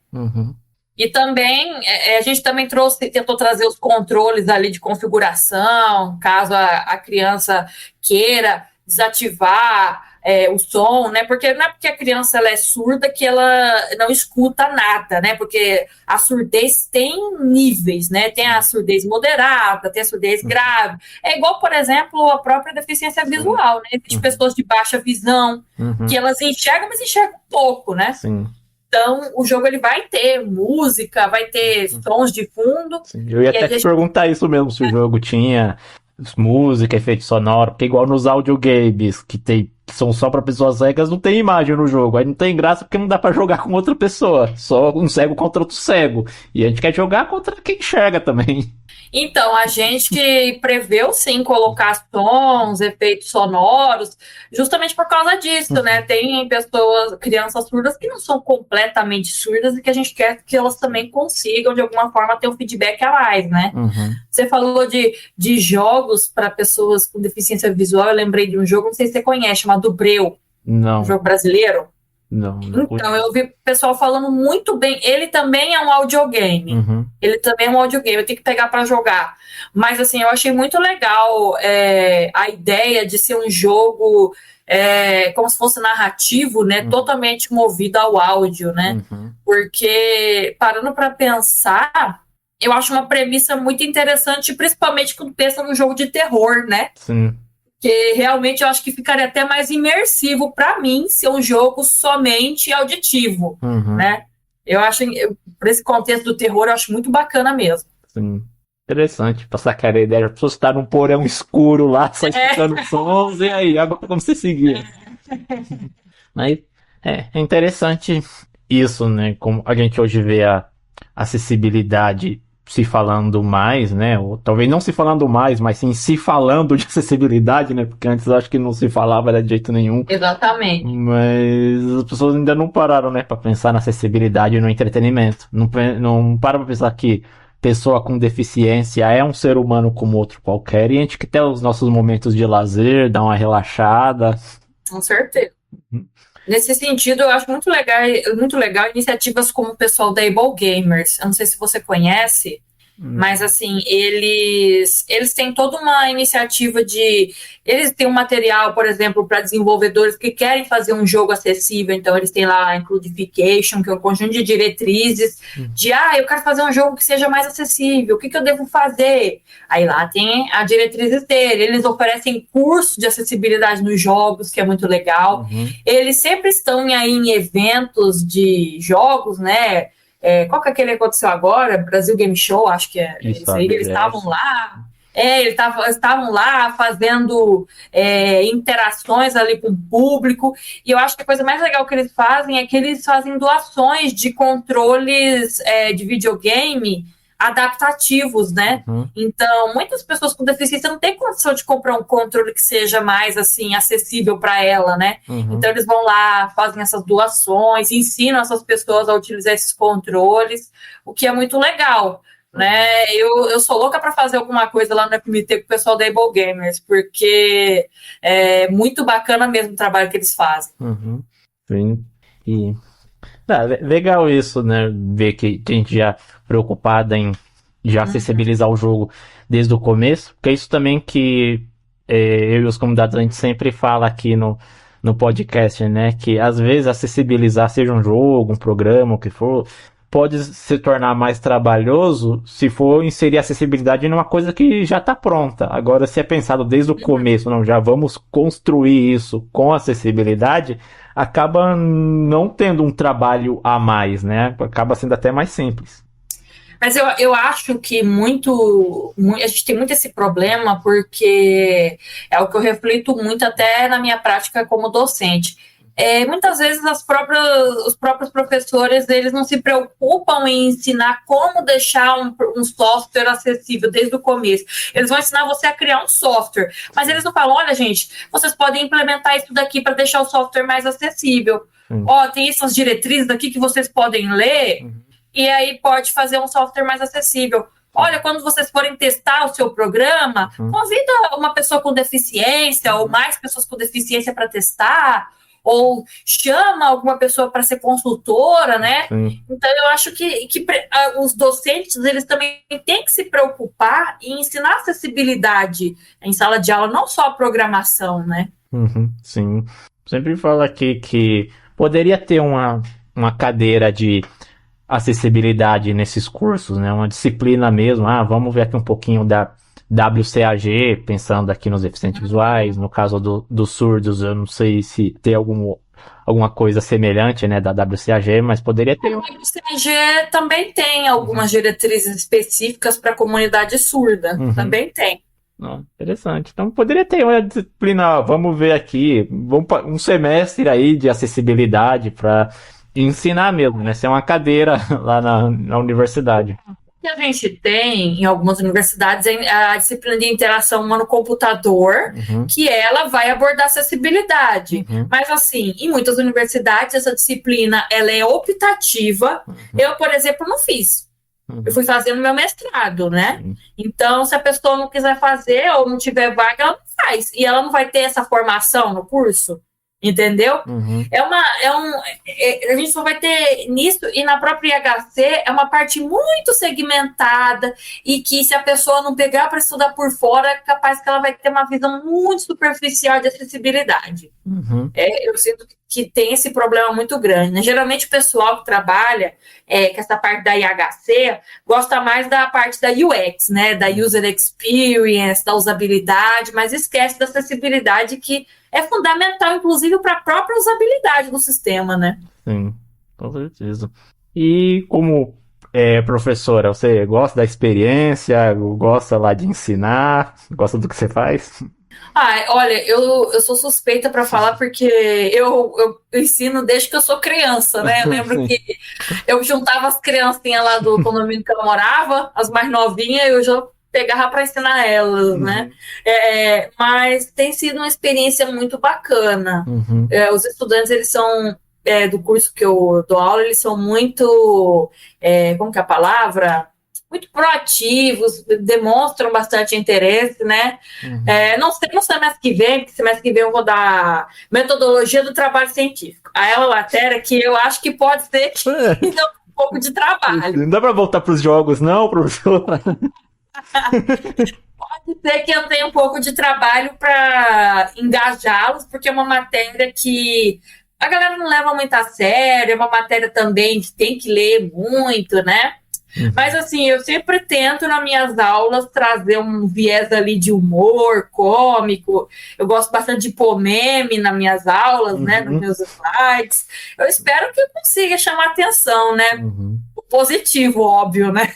E também a gente também tentou trazer os controles ali de configuração, caso a criança queira desativar o som, né? Porque não é porque a criança ela é surda que ela não escuta nada, né? Porque a surdez tem níveis, né? Tem a surdez moderada, tem a surdez grave. É igual, por exemplo, a própria deficiência visual, né? Existem pessoas de baixa visão que elas enxergam, mas enxergam pouco, né? Sim. Então, o jogo ele vai ter música, vai ter sons de fundo. Sim. Eu ia até te perguntar isso mesmo, se o jogo tinha música, efeito sonoro, porque igual nos audiogames que são só para pessoas cegas, não tem imagem no jogo. Aí não tem graça porque não dá para jogar com outra pessoa. Só um cego contra outro cego. E a gente quer jogar contra quem enxerga também. Então, a gente preveu, sim, colocar sons, efeitos sonoros, justamente por causa disso, né? Tem crianças surdas que não são completamente surdas e que a gente quer que elas também consigam, de alguma forma, ter um feedback a mais, né? Você falou de jogos para pessoas com deficiência visual, eu lembrei de um jogo, não sei se você conhece, chamado Breu. Não. Um jogo brasileiro. Não. Então, eu vi o pessoal falando muito bem. Ele também é um audiogame. Ele também é um audiogame. Eu tenho que pegar para jogar. Mas, assim, eu achei muito legal a ideia de ser um jogo como se fosse narrativo, né? Totalmente movido ao áudio, né? Porque, parando para pensar, eu acho uma premissa muito interessante, principalmente quando pensa num jogo de terror, né? Sim. Que realmente eu acho que ficaria até mais imersivo para mim ser um jogo somente auditivo, né? Eu acho, para esse contexto do terror, eu acho muito bacana mesmo. Sim. Interessante pra sacar a ideia. As pessoas estão num porão escuro lá, só escutando sons, e aí, agora como você seguir? Mas é interessante isso, né? Como a gente hoje vê a acessibilidade se falando mais, né? Ou talvez não se falando mais, mas sim se falando de acessibilidade, né? Porque antes eu acho que não se falava de jeito nenhum. Exatamente. Mas as pessoas ainda não pararam, né? Pra pensar na acessibilidade e no entretenimento. Não param pra pensar que pessoa com deficiência é um ser humano como outro qualquer e a gente quer ter os nossos momentos de lazer, dar uma relaxada. Com certeza. Nesse sentido, eu acho muito legal iniciativas como o pessoal da Able Gamers. Eu não sei se você conhece, mas assim, eles têm toda uma iniciativa de. Eles têm um material, por exemplo, para desenvolvedores que querem fazer um jogo acessível, então eles têm lá a Includification, que é um conjunto de diretrizes de eu quero fazer um jogo que seja mais acessível, o que eu devo fazer? Aí lá tem a diretrizes dele, eles oferecem curso de acessibilidade nos jogos, que é muito legal. Eles sempre estão aí em eventos de jogos, né? Qual que é aquele que aconteceu agora? Brasil Game Show, acho que é isso aí. Eles estavam lá. Eles estavam lá fazendo interações ali com o público. E eu acho que a coisa mais legal que eles fazem é que eles fazem doações de controles de videogame adaptativos, né? Então, muitas pessoas com deficiência não têm condição de comprar um controle que seja mais, assim, acessível para ela, né? Então, eles vão lá, fazem essas doações, ensinam essas pessoas a utilizar esses controles, o que é muito legal, né? Eu sou louca para fazer alguma coisa lá no FMT com o pessoal da Able Gamers, porque é muito bacana mesmo o trabalho que eles fazem. Sim. E legal isso, né? Ver que a gente já preocupada em já acessibilizar o jogo desde o começo, porque é isso também que eu e os convidados a gente sempre fala aqui no podcast, né? Que às vezes acessibilizar, seja um jogo, um programa, o que for, pode se tornar mais trabalhoso se for inserir acessibilidade numa coisa que já está pronta. Agora, se é pensado desde o começo, não, já vamos construir isso com acessibilidade, acaba não tendo um trabalho a mais, né? Acaba sendo até mais simples. Mas eu acho que a gente tem muito esse problema, porque é o que eu reflito muito até na minha prática como docente. Muitas vezes os próprios professores eles não se preocupam em ensinar como deixar um software acessível desde o começo. Eles vão ensinar você a criar um software, mas eles não falam, olha gente, vocês podem implementar isso daqui para deixar o software mais acessível. Tem essas diretrizes daqui que vocês podem ler, e aí pode fazer um software mais acessível. Olha, quando vocês forem testar o seu programa, convida uma pessoa com deficiência ou mais pessoas com deficiência para testar, ou chama alguma pessoa para ser consultora, né? Então, eu acho que os docentes, eles também têm que se preocupar em ensinar acessibilidade em sala de aula, não só a programação, né? Sim. Sempre falo aqui que poderia ter uma cadeira de acessibilidade nesses cursos, né? Uma disciplina mesmo. Vamos ver aqui um pouquinho da WCAG, pensando aqui nos deficientes visuais. No caso dos surdos, eu não sei se tem alguma coisa semelhante, né, da WCAG, mas poderia ter. A WCAG também tem algumas diretrizes específicas para a comunidade surda. Também tem. Interessante. Então poderia ter uma disciplina, vamos ver aqui, um semestre aí de acessibilidade para ensinar mesmo, né? Ser uma cadeira lá na universidade. O que a gente tem em algumas universidades é a disciplina de interação humano-computador, que ela vai abordar acessibilidade. Mas, assim, em muitas universidades, essa disciplina ela é optativa. Eu, por exemplo, não fiz. Eu fui fazer no meu mestrado, né? Então, se a pessoa não quiser fazer ou não tiver vaga, ela não faz. E ela não vai ter essa formação no curso. Entendeu? A gente só vai ter nisso, e na própria IHC é uma parte muito segmentada, e que se a pessoa não pegar para estudar por fora, é capaz que ela vai ter uma visão muito superficial de acessibilidade. Eu sinto que tem esse problema muito grande, né? Geralmente o pessoal que trabalha com essa parte da IHC gosta mais da parte da UX, né? Da User Experience, da usabilidade, mas esquece da acessibilidade, que é fundamental, inclusive, para a própria usabilidade do sistema, né? Sim, com certeza. E como professora, você gosta da experiência, gosta lá de ensinar, gosta do que você faz? Olha, eu sou suspeita para falar, porque eu ensino desde que eu sou criança, né? Eu lembro que eu juntava as criancinhas lá do condomínio que eu morava, as mais novinhas, eu já pegava para ensinar elas, né? Mas tem sido uma experiência muito bacana. Os estudantes, eles são, do curso que eu dou aula, eles são muito, como que é a palavra? muito proativos, demonstram bastante interesse, né? Não sei no semestre que vem, porque semestre que vem eu vou dar metodologia do trabalho científico. Aí é uma matéria que eu acho que pode ser que dê um pouco de trabalho. Não dá pra voltar pros jogos, não, professor? Pode ser que eu tenha um pouco de trabalho para engajá-los, porque é uma matéria que a galera não leva muito a sério, é uma matéria também que tem que ler muito, né? Mas assim, eu sempre tento nas minhas aulas trazer um viés ali de humor, cômico. Eu gosto bastante de pôr meme nas minhas aulas, né? Nos meus slides. Eu espero que eu consiga chamar atenção, né? O positivo, óbvio, né?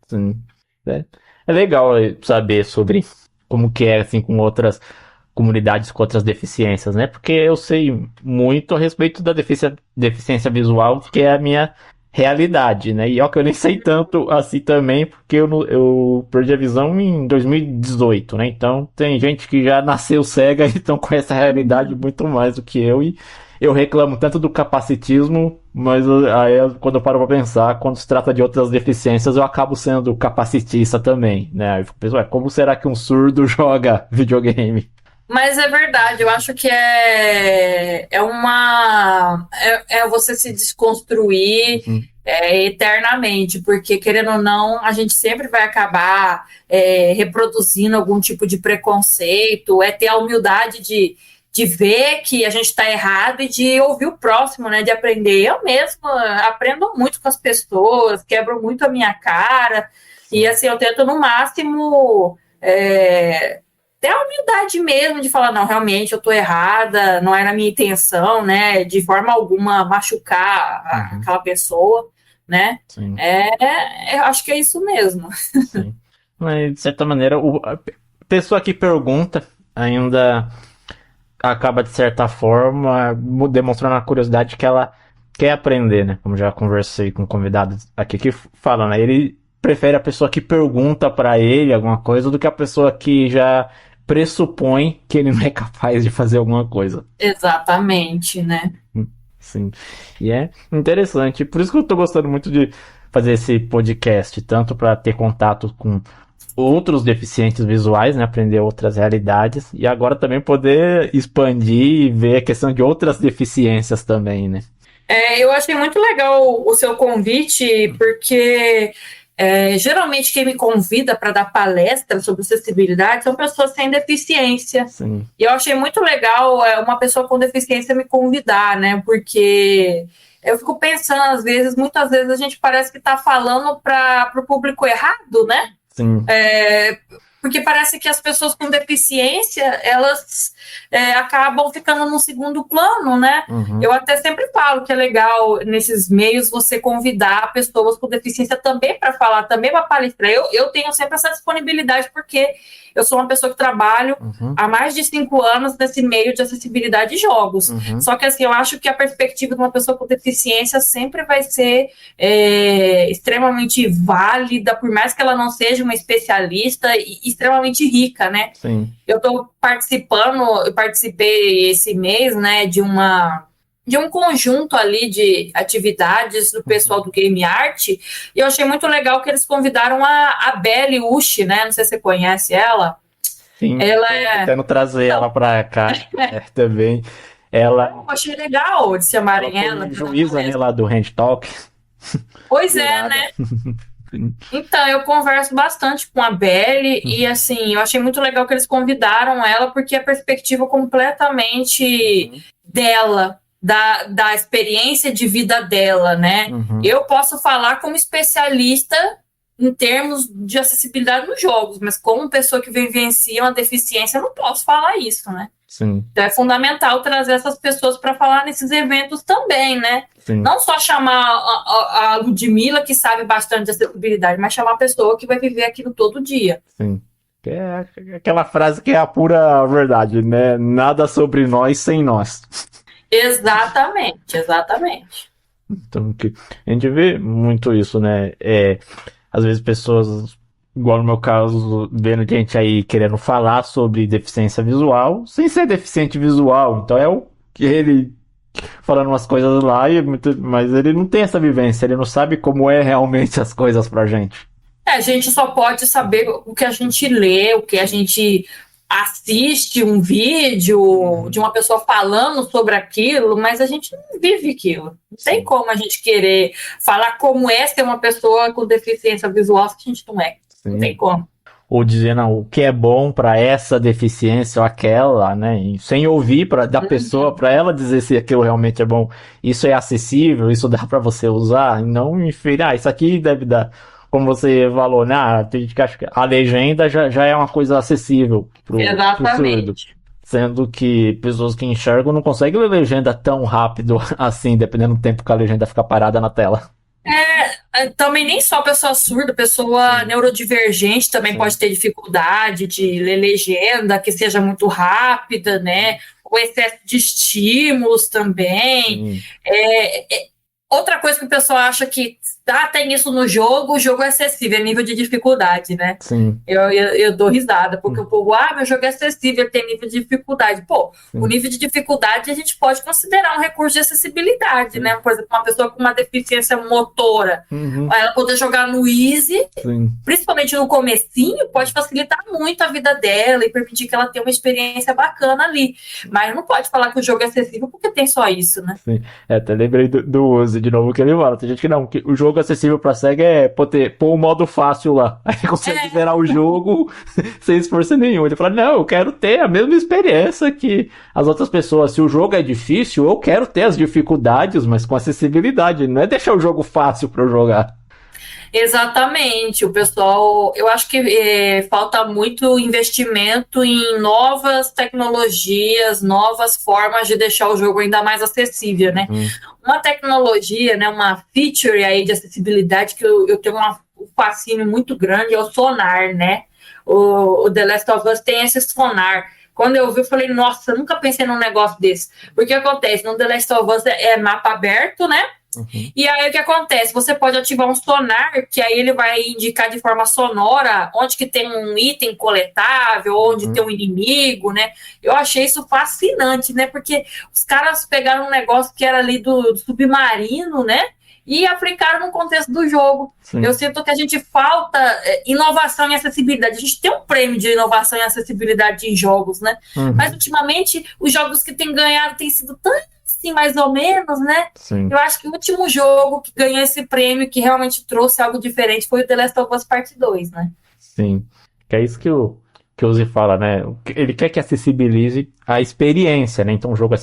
Sim. É legal saber sobre como que é assim com outras comunidades com outras deficiências, né? Porque eu sei muito a respeito da deficiência visual, que é a minha realidade, né? E ó que eu nem sei tanto assim também, porque eu perdi a visão em 2018, né? Então tem gente que já nasceu cega e então conhece a realidade muito mais do que eu, e eu reclamo tanto do capacitismo, mas aí quando eu paro pra pensar, quando se trata de outras deficiências, eu acabo sendo capacitista também, né? Aí eu fico pensando, como será que um surdo joga videogame? Mas é verdade, eu acho que é você se desconstruir eternamente, porque querendo ou não, a gente sempre vai acabar reproduzindo algum tipo de preconceito, ter a humildade de ver que a gente está errado e de ouvir o próximo, né? De aprender. Eu mesma aprendo muito com as pessoas, quebro muito a minha cara, e assim, eu tento no máximo ter a humildade mesmo de falar, não, realmente eu tô errada, não era a minha intenção, né, de forma alguma machucar aquela pessoa, né, Sim. Eu acho que é isso mesmo. Sim. Mas, de certa maneira, a pessoa que pergunta ainda acaba, de certa forma, demonstrando a curiosidade que ela quer aprender, né, como já conversei com convidados aqui que falam, né, ele prefere a pessoa que pergunta pra ele alguma coisa do que a pessoa que já pressupõe que ele não é capaz de fazer alguma coisa. Exatamente, né? Sim. E é interessante. Por isso que eu tô gostando muito de fazer esse podcast, tanto para ter contato com outros deficientes visuais, né, aprender outras realidades, e agora também poder expandir e ver a questão de outras deficiências também, né? Eu achei muito legal o seu convite, porque geralmente quem me convida para dar palestra sobre acessibilidade são pessoas sem deficiência. Sim. E eu achei muito legal uma pessoa com deficiência me convidar, né? Porque eu fico pensando, muitas vezes a gente parece que está falando para o público errado, né? Sim. Porque parece que as pessoas com deficiência, elas acabam ficando no segundo plano, né? Eu até sempre falo que é legal, nesses meios, você convidar pessoas com deficiência também para falar, também para palestrar. Eu tenho sempre essa disponibilidade, porque eu sou uma pessoa que trabalho há mais de 5 anos nesse meio de acessibilidade de jogos. Só que, assim, eu acho que a perspectiva de uma pessoa com deficiência sempre vai ser extremamente válida, por mais que ela não seja uma especialista, e extremamente rica, né? Sim. Eu participei esse mês, né, de um conjunto ali de atividades do pessoal do Game Art, e eu achei muito legal que eles convidaram a Belle Ushi, né? Não sei se você conhece ela. Sim, ela tentando trazer ela pra cá também. Eu achei legal de chamarem ela. Juíza, né, lá do Hand Talk. Pois é, né? Então, eu converso bastante com a Belle e, assim, eu achei muito legal que eles convidaram ela, porque a perspectiva completamente dela, da experiência de vida dela, né? Eu posso falar como especialista em termos de acessibilidade nos jogos, mas como pessoa que vivencia uma deficiência, eu não posso falar isso, né? Sim. Então é fundamental trazer essas pessoas para falar nesses eventos também, né? Sim. Não só chamar a Ludmilla, que sabe bastante de acessibilidade, mas chamar a pessoa que vai viver aquilo todo dia. Sim. É aquela frase que é a pura verdade, né? Nada sobre nós sem nós. Exatamente, exatamente. Então, a gente vê muito isso, né? Às vezes pessoas, igual no meu caso, vendo gente aí querendo falar sobre deficiência visual, sem ser deficiente visual. Então é o que ele falando umas coisas lá, mas ele não tem essa vivência, ele não sabe como é realmente as coisas pra gente. A gente só pode saber o que a gente lê, o que a gente assiste um vídeo de uma pessoa falando sobre aquilo, mas a gente não vive aquilo. Não tem como a gente querer falar como é ser uma pessoa com deficiência visual se a gente não é. Não tem como. Ou dizer, não, o que é bom para essa deficiência ou aquela, né? E sem ouvir da pessoa, para ela dizer se aquilo realmente é bom. Isso é acessível, isso dá para você usar. E não inferir, isso aqui deve dar. Como você falou, né? Tem gente que acha que a legenda já é uma coisa acessível pro surdo. Sendo que pessoas que enxergam não conseguem ler legenda tão rápido assim, dependendo do tempo que a legenda fica parada na tela. Também nem só pessoa surda, pessoa neurodivergente também pode ter dificuldade de ler legenda que seja muito rápida, né? O excesso de estímulos também. Outra coisa que o pessoal acha que tem isso no jogo, o jogo é acessível, é nível de dificuldade, né? Sim. Eu dou risada, porque o povo, meu jogo é acessível, tem nível de dificuldade. Pô, o nível de dificuldade a gente pode considerar um recurso de acessibilidade, né? Por exemplo, uma pessoa com uma deficiência motora, ela poder jogar no easy, principalmente no comecinho, pode facilitar muito a vida dela e permitir que ela tenha uma experiência bacana ali. Mas não pode falar que o jogo é acessível porque tem só isso, né? Sim. Até lembrei do Uzi, de novo, que ele fala. Tem gente que não, que o jogo acessível pra cego é pôr o modo fácil lá. Aí consegue zerar o jogo sem esforço nenhum. Ele fala, não, eu quero ter a mesma experiência que as outras pessoas. Se o jogo é difícil, eu quero ter as dificuldades, mas com acessibilidade. Não é deixar o jogo fácil pra eu jogar. Exatamente, o pessoal, eu acho que falta muito investimento em novas tecnologias, novas formas de deixar o jogo ainda mais acessível, né? Uma tecnologia, né, uma feature aí de acessibilidade que eu tenho um fascínio muito grande é o sonar, né? O The Last of Us tem esse sonar. Quando eu vi, eu falei, nossa, eu nunca pensei num negócio desse. Porque acontece, no The Last of Us é mapa aberto, né? E aí o que acontece? Você pode ativar um sonar, que aí ele vai indicar de forma sonora onde que tem um item coletável, onde tem um inimigo, né? Eu achei isso fascinante, né? Porque os caras pegaram um negócio que era ali do submarino, né? E aplicaram no contexto do jogo. Sim. Eu sinto que a gente falta inovação e acessibilidade. A gente tem um prêmio de inovação e acessibilidade em jogos, né? Mas ultimamente os jogos que têm ganhado têm sido tão assim, mais ou menos, né? Sim. Eu acho que o último jogo que ganhou esse prêmio, que realmente trouxe algo diferente, foi o The Last of Us Part 2, né? Sim, que é isso que o Uzi fala, né? Ele quer que acessibilize a experiência, né? Então o jogo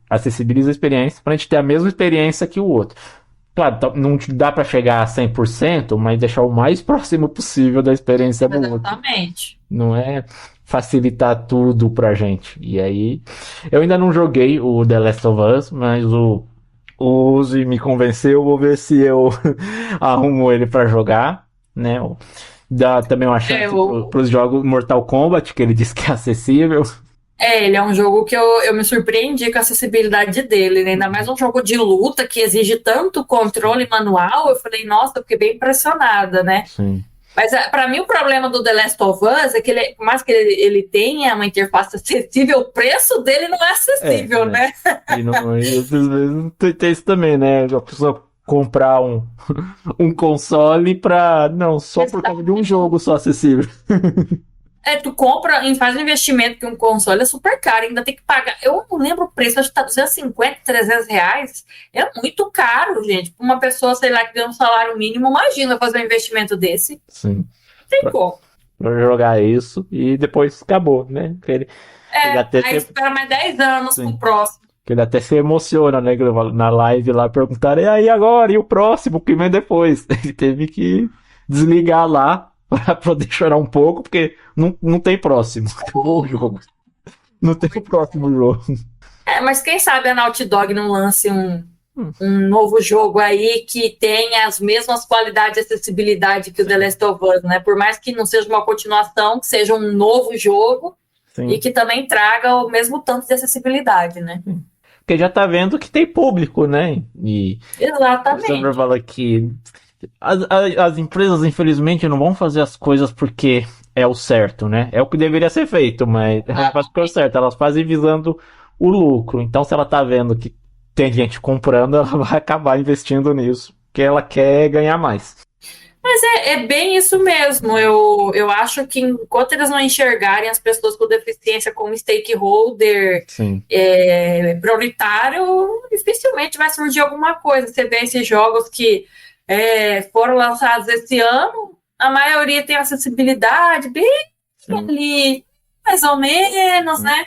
acessibiliza a experiência pra gente ter a mesma experiência que o outro. Claro, não dá pra chegar a 100%, mas deixar o mais próximo possível da experiência do outro. Exatamente. Não é facilitar tudo pra gente. E aí, eu ainda não joguei o The Last of Us, mas o Uzi me convenceu, vou ver se eu arrumo ele pra jogar, né? Dá também uma chance pros jogos Mortal Kombat, que ele disse que é acessível. Ele é um jogo que eu me surpreendi com a acessibilidade dele, né? Ainda mais um jogo de luta que exige tanto controle manual, eu falei, nossa, eu fiquei bem impressionada, né? Sim. Mas para mim o problema do The Last of Us é que ele, por mais que ele tenha uma interface acessível, o preço dele não é acessível, né? E não, às vezes tem isso também, né? A pessoa comprar um console só por causa de um jogo só acessível. Tu compra e faz um investimento que um console é super caro, ainda tem que pagar. Eu não lembro o preço, acho que tá 250, 300 reais. É muito caro, gente. Uma pessoa, sei lá, que ganha um salário mínimo, imagina fazer um investimento desse. Sim. Não tem como. Pra jogar isso e depois acabou, né? Ele aí espera mais 10 anos pro próximo. Ele até se emociona, né? Na live lá, perguntaram, e aí agora? E o próximo? Que vem depois? Ele teve que desligar lá pra poder chorar um pouco, porque não tem próximo. O jogo. Não tem o próximo jogo. Mas quem sabe a Naughty Dog não lance um novo jogo aí que tenha as mesmas qualidades de acessibilidade que o The Last of Us, né? Por mais que não seja uma continuação, que seja um novo jogo. Sim. E que também traga o mesmo tanto de acessibilidade, né? Porque já tá vendo que tem público, né? Exatamente. Você fala que as empresas, infelizmente, não vão fazer as coisas porque é o certo, né? É o que deveria ser feito, mas elas fazem porque é o certo. Elas fazem visando o lucro. Então, se ela tá vendo que tem gente comprando, ela vai acabar investindo nisso, porque ela quer ganhar mais. Mas é bem isso mesmo. Eu acho que enquanto eles não enxergarem as pessoas com deficiência como stakeholder Sim. Prioritário, dificilmente vai surgir alguma coisa. Você vê esses jogos que foram lançados esse ano, a maioria tem acessibilidade bem ali, mais ou menos, né?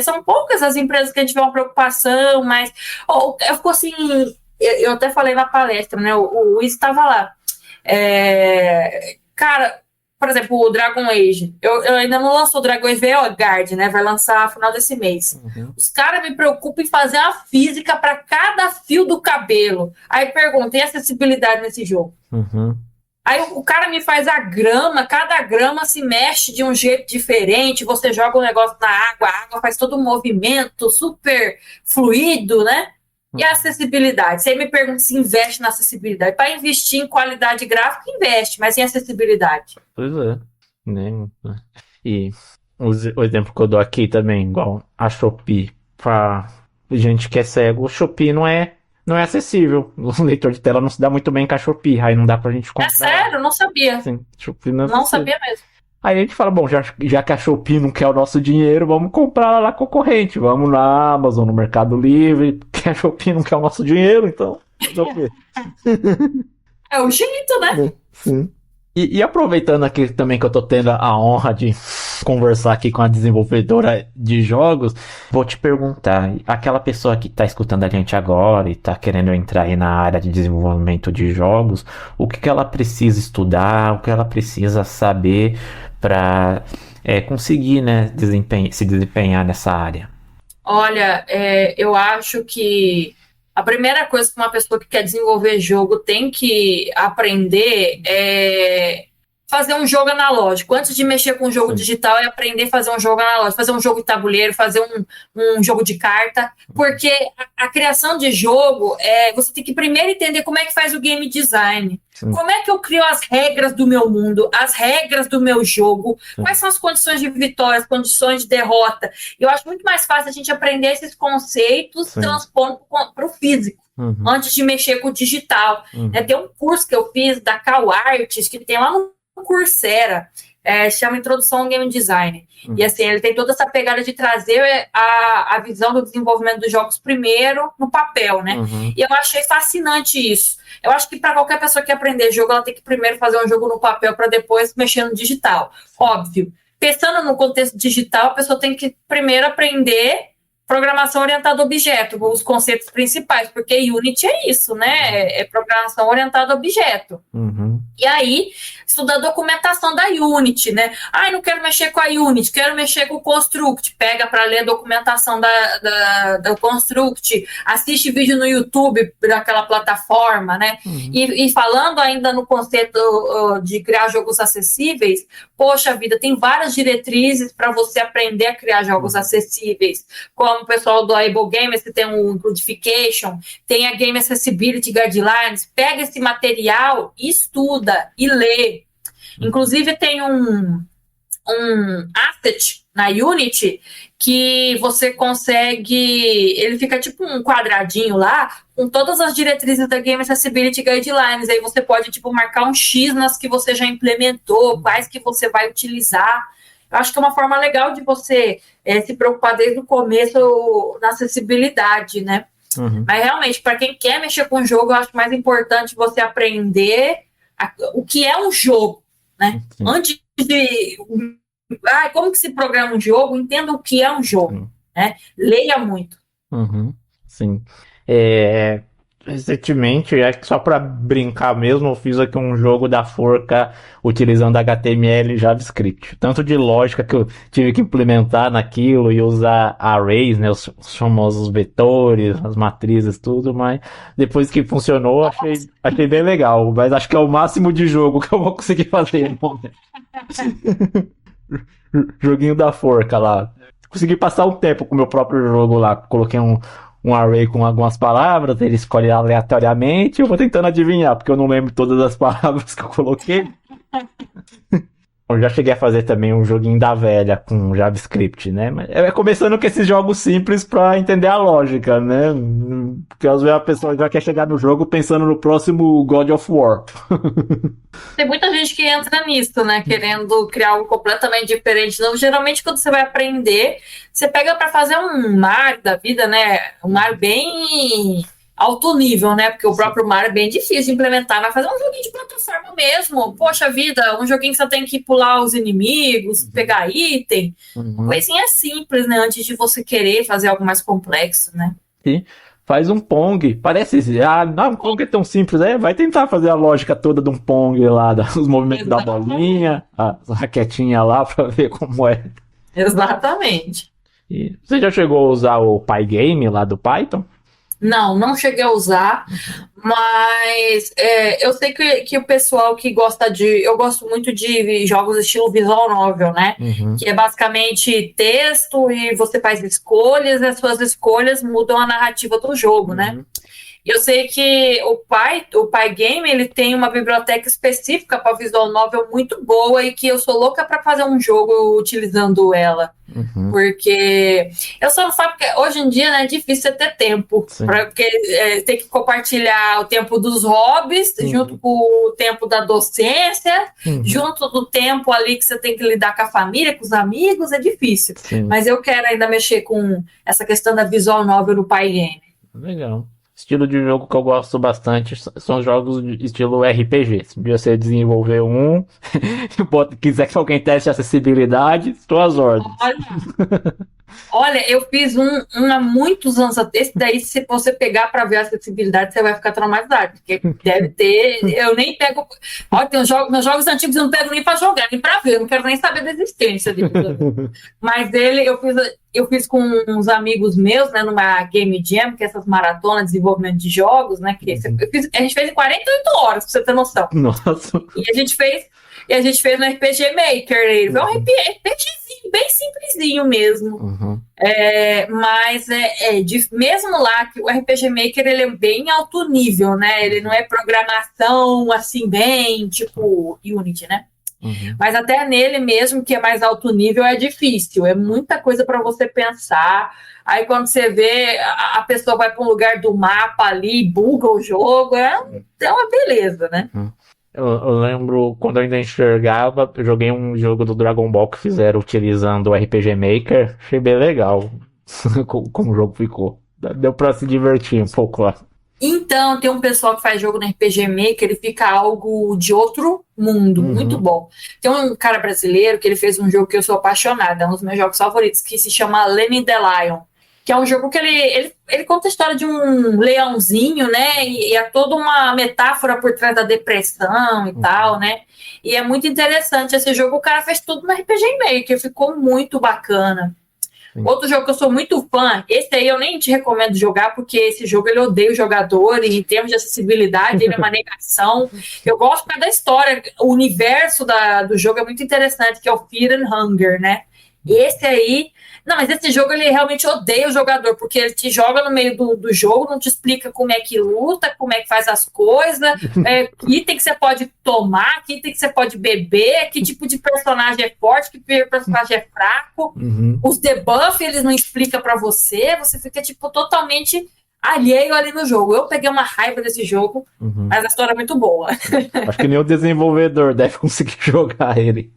São poucas as empresas que a gente vê uma preocupação, mas eu fico assim, eu até falei na palestra, né? O Luiz estava lá. Cara, por exemplo, o Dragon Age. Eu ainda não lançou o Dragon Age Vanguard, né? Vai lançar no final desse mês. Os caras me preocupam em fazer a física para cada fio do cabelo. Aí pergunta, tem acessibilidade nesse jogo? Aí o cara me faz a grama, cada grama se mexe de um jeito diferente, você joga um negócio na água, a água faz todo um movimento super fluido, né? E a acessibilidade? Você me pergunta se investe na acessibilidade. Para investir em qualidade gráfica, investe, mas em acessibilidade. Pois é. E o exemplo que eu dou aqui também, igual a Shopee, pra gente que é cego, o Shopee não é acessível. O leitor de tela não se dá muito bem com a Shopee, aí não dá pra gente comprar. É sério? Não sabia. Sim, Shopee não é Não sabia mesmo. Aí a gente fala, bom, já que a Shopee não quer o nosso dinheiro, vamos comprar lá na concorrente. Vamos na Amazon, no Mercado Livre, porque a Shopee não quer o nosso dinheiro, então... É o jeito, né? Sim. E aproveitando aqui também que eu tô tendo a honra de conversar aqui com a desenvolvedora de jogos, vou te perguntar, aquela pessoa que tá escutando a gente agora e tá querendo entrar aí na área de desenvolvimento de jogos, o que ela precisa estudar, o que ela precisa saber para conseguir, né, se desempenhar nessa área? Olha, eu acho que a primeira coisa que uma pessoa que quer desenvolver jogo tem que aprender é fazer um jogo analógico. Antes de mexer com um jogo digital, é aprender a fazer um jogo analógico, fazer um jogo de tabuleiro, fazer um jogo de carta, porque a criação de jogo, você tem que primeiro entender como é que faz o game design. Como é que eu crio as regras do meu mundo, as regras do meu jogo, quais são as condições de vitória, as condições de derrota. Eu acho muito mais fácil a gente aprender esses conceitos transpondo para o físico, antes de mexer com o digital. Tem um curso que eu fiz da CalArts, que tem lá no Coursera, chama Introdução ao Game Design. E assim, ele tem toda essa pegada de trazer a visão do desenvolvimento dos jogos primeiro no papel, né? E eu achei fascinante isso. Eu acho que para qualquer pessoa que aprender jogo, ela tem que primeiro fazer um jogo no papel para depois mexer no digital. Óbvio. Pensando no contexto digital, a pessoa tem que primeiro aprender programação orientada a objeto, os conceitos principais, porque Unity é isso, né? É programação orientada a objeto. E aí, estudar a documentação da Unity, né? Não quero mexer com a Unity, quero mexer com o Construct. Pega para ler a documentação da Construct, assiste vídeo no YouTube daquela plataforma, né? E falando ainda no conceito de criar jogos acessíveis, poxa vida, tem várias diretrizes para você aprender a criar jogos acessíveis, como o pessoal do Able Games, que tem o Includification, tem a Game Accessibility Guidelines. Pega esse material e estuda e lê. Inclusive tem um asset na Unity que você consegue, ele fica tipo um quadradinho lá com todas as diretrizes da Game Accessibility Guidelines. Aí você pode marcar um X nas que você já implementou, quais que você vai utilizar. Eu acho que é uma forma legal de você se preocupar desde o começo na acessibilidade, né? Mas realmente, para quem quer mexer com o jogo, eu acho mais importante você aprender o que é um jogo, né? Antes de... como que se programa um jogo? Entenda o que é um jogo, né? Leia muito. Sim. Recentemente, só para brincar mesmo, eu fiz aqui um jogo da Forca utilizando HTML e JavaScript. Tanto de lógica que eu tive que implementar naquilo e usar arrays, né, os famosos vetores, as matrizes, tudo, mas depois que funcionou, achei bem legal. Mas acho que é o máximo de jogo que eu vou conseguir fazer. Joguinho da Forca lá. Consegui passar um tempo com o meu próprio jogo lá. Coloquei um array com algumas palavras, ele escolhe aleatoriamente, eu vou tentando adivinhar, porque eu não lembro todas as palavras que eu coloquei. Eu já cheguei a fazer também um joguinho da velha com JavaScript, né? Mas é começando com esses jogos simples pra entender a lógica, né? Porque às vezes a pessoa já quer chegar no jogo pensando no próximo God of War. Tem muita gente que entra nisso, né? Querendo criar algo completamente diferente. Então, geralmente, quando você vai aprender, você pega para fazer um Mario da vida, né? Um Mario bem alto nível, né? Porque o próprio Mario é bem difícil de implementar. Vai fazer um joguinho de plataforma mesmo. Poxa vida, um joguinho que você tem que pular os inimigos, pegar item. Coisinha simples, né? Antes de você querer fazer algo mais complexo, né? Sim. Faz um Pong. Parece. Não, um Pong é tão simples. Vai tentar fazer a lógica toda de um Pong lá, os movimentos da bolinha, a raquetinha lá, pra ver como é. Exatamente. E você já chegou a usar o Pygame lá do Python? Não cheguei a usar, mas eu sei que o pessoal que gosta eu gosto muito de jogos estilo visual novel, né? Que é basicamente texto e você faz escolhas e as suas escolhas mudam a narrativa do jogo, né? Eu sei que o Pygame, ele tem uma biblioteca específica para visual novel muito boa e que eu sou louca para fazer um jogo utilizando ela. Porque eu só não faço, porque hoje em dia, né, é difícil você ter tempo, porque tem que compartilhar o tempo dos hobbies junto com o tempo da docência, junto do tempo ali que você tem que lidar com a família, com os amigos, é difícil. Mas eu quero ainda mexer com essa questão da visual novel no Pygame. Legal. Estilo de jogo que eu gosto bastante são jogos de estilo RPG. Se você desenvolver um, quiser que alguém teste a acessibilidade, estou às ordens. Olha, eu fiz um há muitos anos. Esse daí, se você pegar para ver a acessibilidade, você vai ficar traumatizado. Porque deve ter. Eu nem pego. Olha, tem meus jogos antigos eu não pego nem para jogar, nem para ver. Eu não quero nem saber da existência dele. Mas eu fiz com uns amigos meus, né, numa Game Jam, que é essas maratonas de desenvolvimento de jogos, né? Que a gente fez em 48 horas, pra você ter noção. Nossa. E a gente fez no RPG Maker. Foi um RPGzinho, bem simplesinho mesmo. Mas mesmo lá, que o RPG Maker ele é bem alto nível, né? Ele não é programação assim, bem tipo Unity, né? Mas até nele mesmo, que é mais alto nível, é difícil. É muita coisa para você pensar. Aí quando você vê, a pessoa vai para um lugar do mapa ali, buga o jogo. É uma beleza, né? Eu lembro, quando eu ainda enxergava, eu joguei um jogo do Dragon Ball que fizeram utilizando o RPG Maker. Achei bem legal como o jogo ficou. Deu pra se divertir um pouco lá. Então, tem um pessoal que faz jogo no RPG Maker, ele fica algo de outro mundo, muito bom. Tem um cara brasileiro que ele fez um jogo que eu sou apaixonada, é um dos meus jogos favoritos, que se chama Lenny the Lion, que é um jogo que ele conta a história de um leãozinho, né, e é toda uma metáfora por trás da depressão e tal, né, e é muito interessante esse jogo, o cara fez tudo no RPG Maker, ficou muito bacana. Outro jogo que eu sou muito fã, esse aí eu nem te recomendo jogar, porque esse jogo ele odeia o jogador, e em termos de acessibilidade, ele é uma negação. Eu gosto da história, o universo do jogo é muito interessante, que é o Fear and Hunger, né? Esse aí... Não, mas esse jogo ele realmente odeia o jogador, porque ele te joga no meio do jogo, não te explica como é que luta, como é que faz as coisas, que item que você pode tomar, que item que você pode beber, que tipo de personagem é forte, que personagem é fraco. Os debuffs eles não explicam pra você, você fica tipo totalmente alheio ali no jogo. Eu peguei uma raiva desse jogo, mas a história é muito boa. Acho que nem o desenvolvedor deve conseguir jogar ele.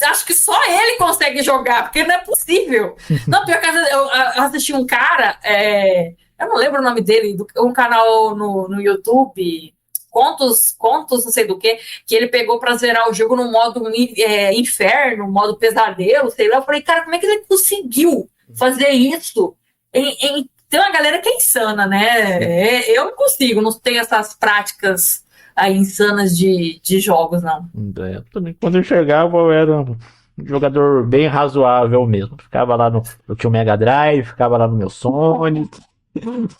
Acho que só ele consegue jogar, porque não é possível. Não, pior que eu assisti um cara, eu não lembro o nome dele, um canal no YouTube, Contos, não sei do que ele pegou pra zerar o jogo no modo inferno, modo pesadelo, sei lá. Eu falei, cara, como é que ele conseguiu fazer isso? Tem uma galera que é insana, né? Eu não consigo, não tenho essas práticas insanas de jogos, não. Também, quando eu enxergava, eu era um jogador bem razoável mesmo. Ficava lá eu tinha o Mega Drive, ficava lá no meu Sonic,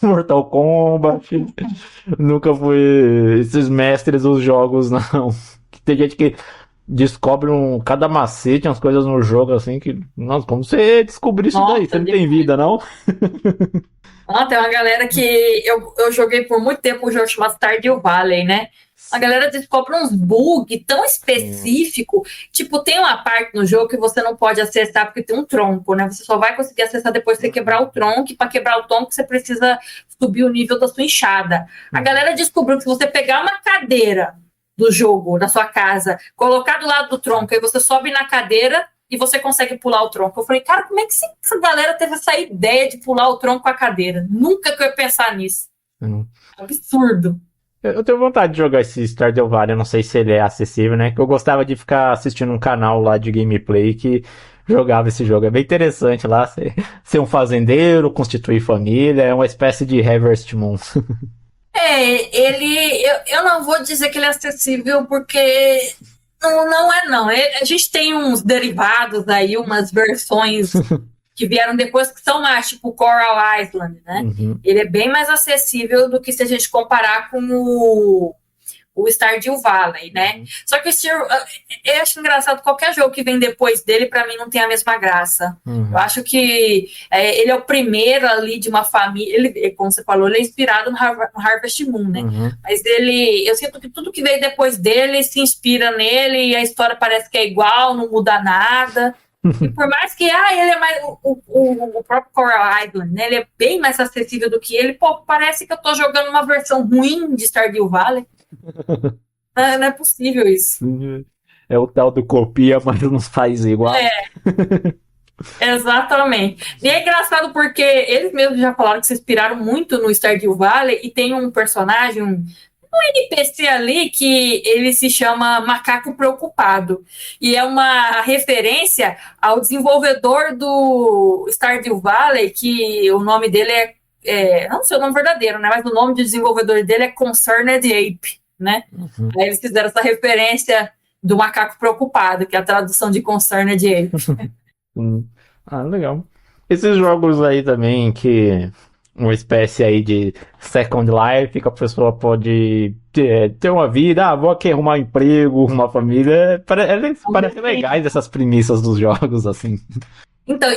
Mortal Kombat. Nunca fui esses mestres dos jogos, não. Tem gente que descobre cada macete, umas coisas no jogo assim que. Nossa, como você descobriu isso daí? Você não tem vida, não? Tem uma galera que eu joguei por muito tempo um jogo chamado Stardew Valley, né? A galera descobre uns bugs tão específicos. Tipo, tem uma parte no jogo que você não pode acessar porque tem um tronco, né? Você só vai conseguir acessar depois de você quebrar o tronco. E para quebrar o tronco, você precisa subir o nível da sua enxada. A galera descobriu que se você pegar uma cadeira do jogo, da sua casa, colocar do lado do tronco, aí você sobe na cadeira e você consegue pular o tronco. Eu falei, cara, como é que essa galera teve essa ideia de pular o tronco com a cadeira? Nunca que eu ia pensar nisso. Absurdo. Eu tenho vontade de jogar esse Stardew Valley, eu não sei se ele é acessível, né? Que eu gostava de ficar assistindo um canal lá de gameplay que jogava esse jogo. É bem interessante lá, ser um fazendeiro, constituir família, é uma espécie de Harvest Moon. Eu não vou dizer que ele é acessível porque não é não. A gente tem uns derivados aí, umas versões que vieram depois que são mais, tipo Coral Island, né? Uhum. Ele é bem mais acessível do que se a gente comparar com o Stardew Valley, né? Só que eu acho engraçado, qualquer jogo que vem depois dele, pra mim, não tem a mesma graça. Eu acho que ele é o primeiro ali de uma família, ele, como você falou, ele é inspirado no Harvest Moon, né? Mas eu sinto que tudo que veio depois dele se inspira nele e a história parece que é igual, não muda nada. E por mais que ele é mais o próprio Coral Island, né? Ele é bem mais acessível do que ele, pô, parece que eu tô jogando uma versão ruim de Stardew Valley. Não é possível isso. É o tal do copia, mas não faz igual. Exatamente. E é engraçado porque eles mesmos já falaram que se inspiraram muito no Stardew Valley e tem um personagem, um NPC ali que ele se chama Macaco Preocupado. E é uma referência ao desenvolvedor do Stardew Valley, que o nome dele não sei o nome verdadeiro, né? Mas o nome do desenvolvedor dele é Concerned Ape, né? Aí eles fizeram essa referência do Macaco Preocupado, que é a tradução de Concerned Ape. Legal. Esses jogos aí também que uma espécie aí de Second Life, que a pessoa pode ter uma vida, vou aqui arrumar um emprego, uma família, parece legais essas premissas dos jogos, assim. Então,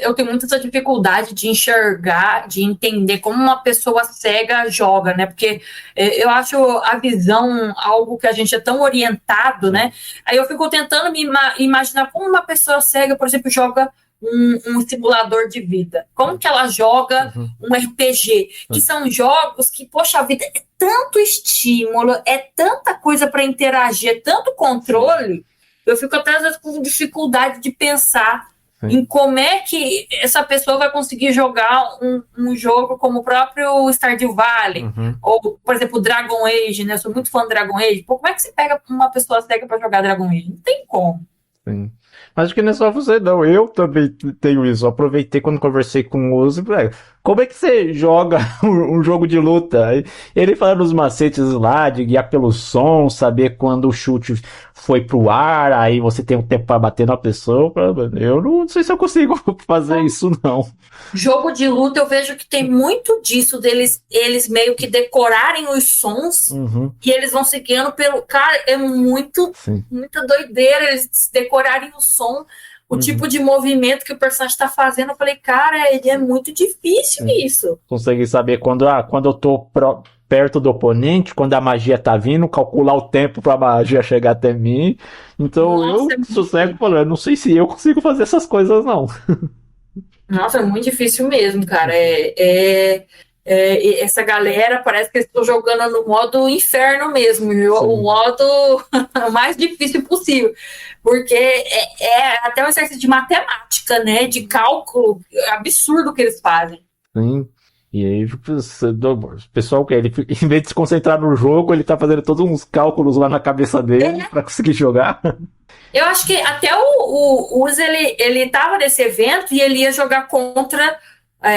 eu tenho muita dificuldade de enxergar, de entender como uma pessoa cega joga, né? Porque eu acho a visão algo que a gente é tão orientado, né? Aí eu fico tentando me imaginar como uma pessoa cega, por exemplo, joga um simulador de vida. Como que ela joga um RPG? Que são jogos que, poxa vida, é tanto estímulo, é tanta coisa para interagir, é tanto controle. Eu fico até às vezes com dificuldade de pensar em como é que essa pessoa vai conseguir jogar um jogo como o próprio Stardew Valley, ou, por exemplo, Dragon Age, né? Eu sou muito fã do Dragon Age. Pô, como é que você pega uma pessoa cega para jogar Dragon Age? Não tem como. Sim. Mas acho que não é só você, não. Eu também tenho isso. Eu aproveitei quando conversei com o Uzi. Como é que você joga um jogo de luta? Ele falando os macetes lá, de guiar pelo som, saber quando o chute foi pro ar, aí você tem um tempo para bater na pessoa. Eu não sei se eu consigo fazer isso, não. Jogo de luta, eu vejo que tem muito disso, eles meio que decorarem os sons e eles vão seguindo pelo... Cara, é muita doideira eles decorarem o som, o tipo de movimento que o personagem está fazendo. Eu falei, cara, é muito difícil isso. Consegue saber quando eu tô perto do oponente, quando a magia tá vindo, calcular o tempo pra magia chegar até mim. Então eu sossego falando, não sei se eu consigo fazer essas coisas, não. Nossa, é muito difícil mesmo, cara. Essa galera parece que eles estão jogando no modo inferno mesmo, o modo mais difícil possível, porque é até um exercício de matemática, né? De cálculo absurdo que eles fazem. Sim. E aí o pessoal, ele, em vez de se concentrar no jogo, ele tá fazendo todos uns cálculos lá na cabeça dele pra conseguir jogar. Eu acho que até o Uzi, ele tava nesse evento e ele ia jogar contra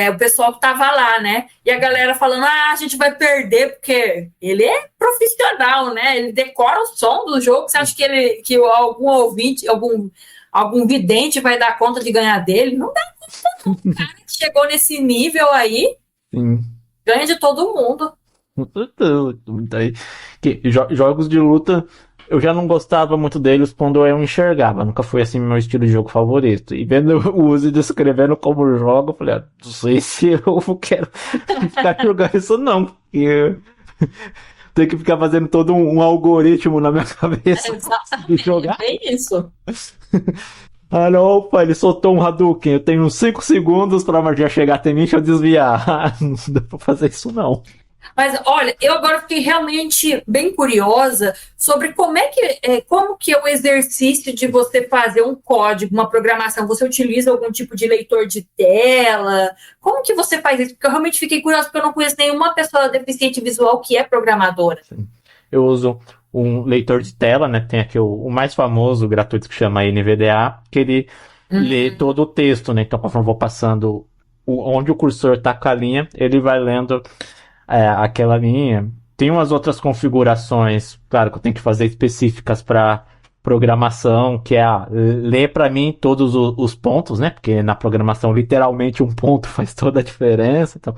o pessoal que tava lá, né? E a galera falando, a gente vai perder, porque ele é profissional, né? Ele decora o som do jogo. Você acha que algum ouvinte, algum vidente vai dar conta de ganhar dele? Não dá conta, não. O cara que chegou nesse nível aí, ganha de todo mundo. Jogos de luta, eu já não gostava muito deles quando eu enxergava. Nunca foi assim meu estilo de jogo favorito. E vendo o Uzi descrevendo como joga, eu falei, não sei se eu quero ficar jogando isso não. Porque Ter que ficar fazendo todo um algoritmo na minha cabeça e jogar. É isso. Ah, não, opa, ele soltou um Hadouken. Eu tenho uns 5 segundos pra magia chegar até mim e eu desviar. Ah, não dá pra fazer isso, não. Mas olha, eu agora fiquei realmente bem curiosa sobre como que é o exercício de você fazer um código, uma programação. Você utiliza algum tipo de leitor de tela? Como que você faz isso? Porque eu realmente fiquei curiosa, porque eu não conheço nenhuma pessoa deficiente visual que é programadora. Eu uso um leitor de tela, né? Tem aqui o mais famoso, gratuito, que chama NVDA, que ele lê todo o texto, né? Então, conforme eu vou passando onde o cursor tá com a linha, ele vai lendo aquela linha. Tem umas outras configurações, claro, que eu tenho que fazer específicas para programação, que é ler para mim todos os pontos, né? Porque na programação, literalmente, um ponto faz toda a diferença. Então,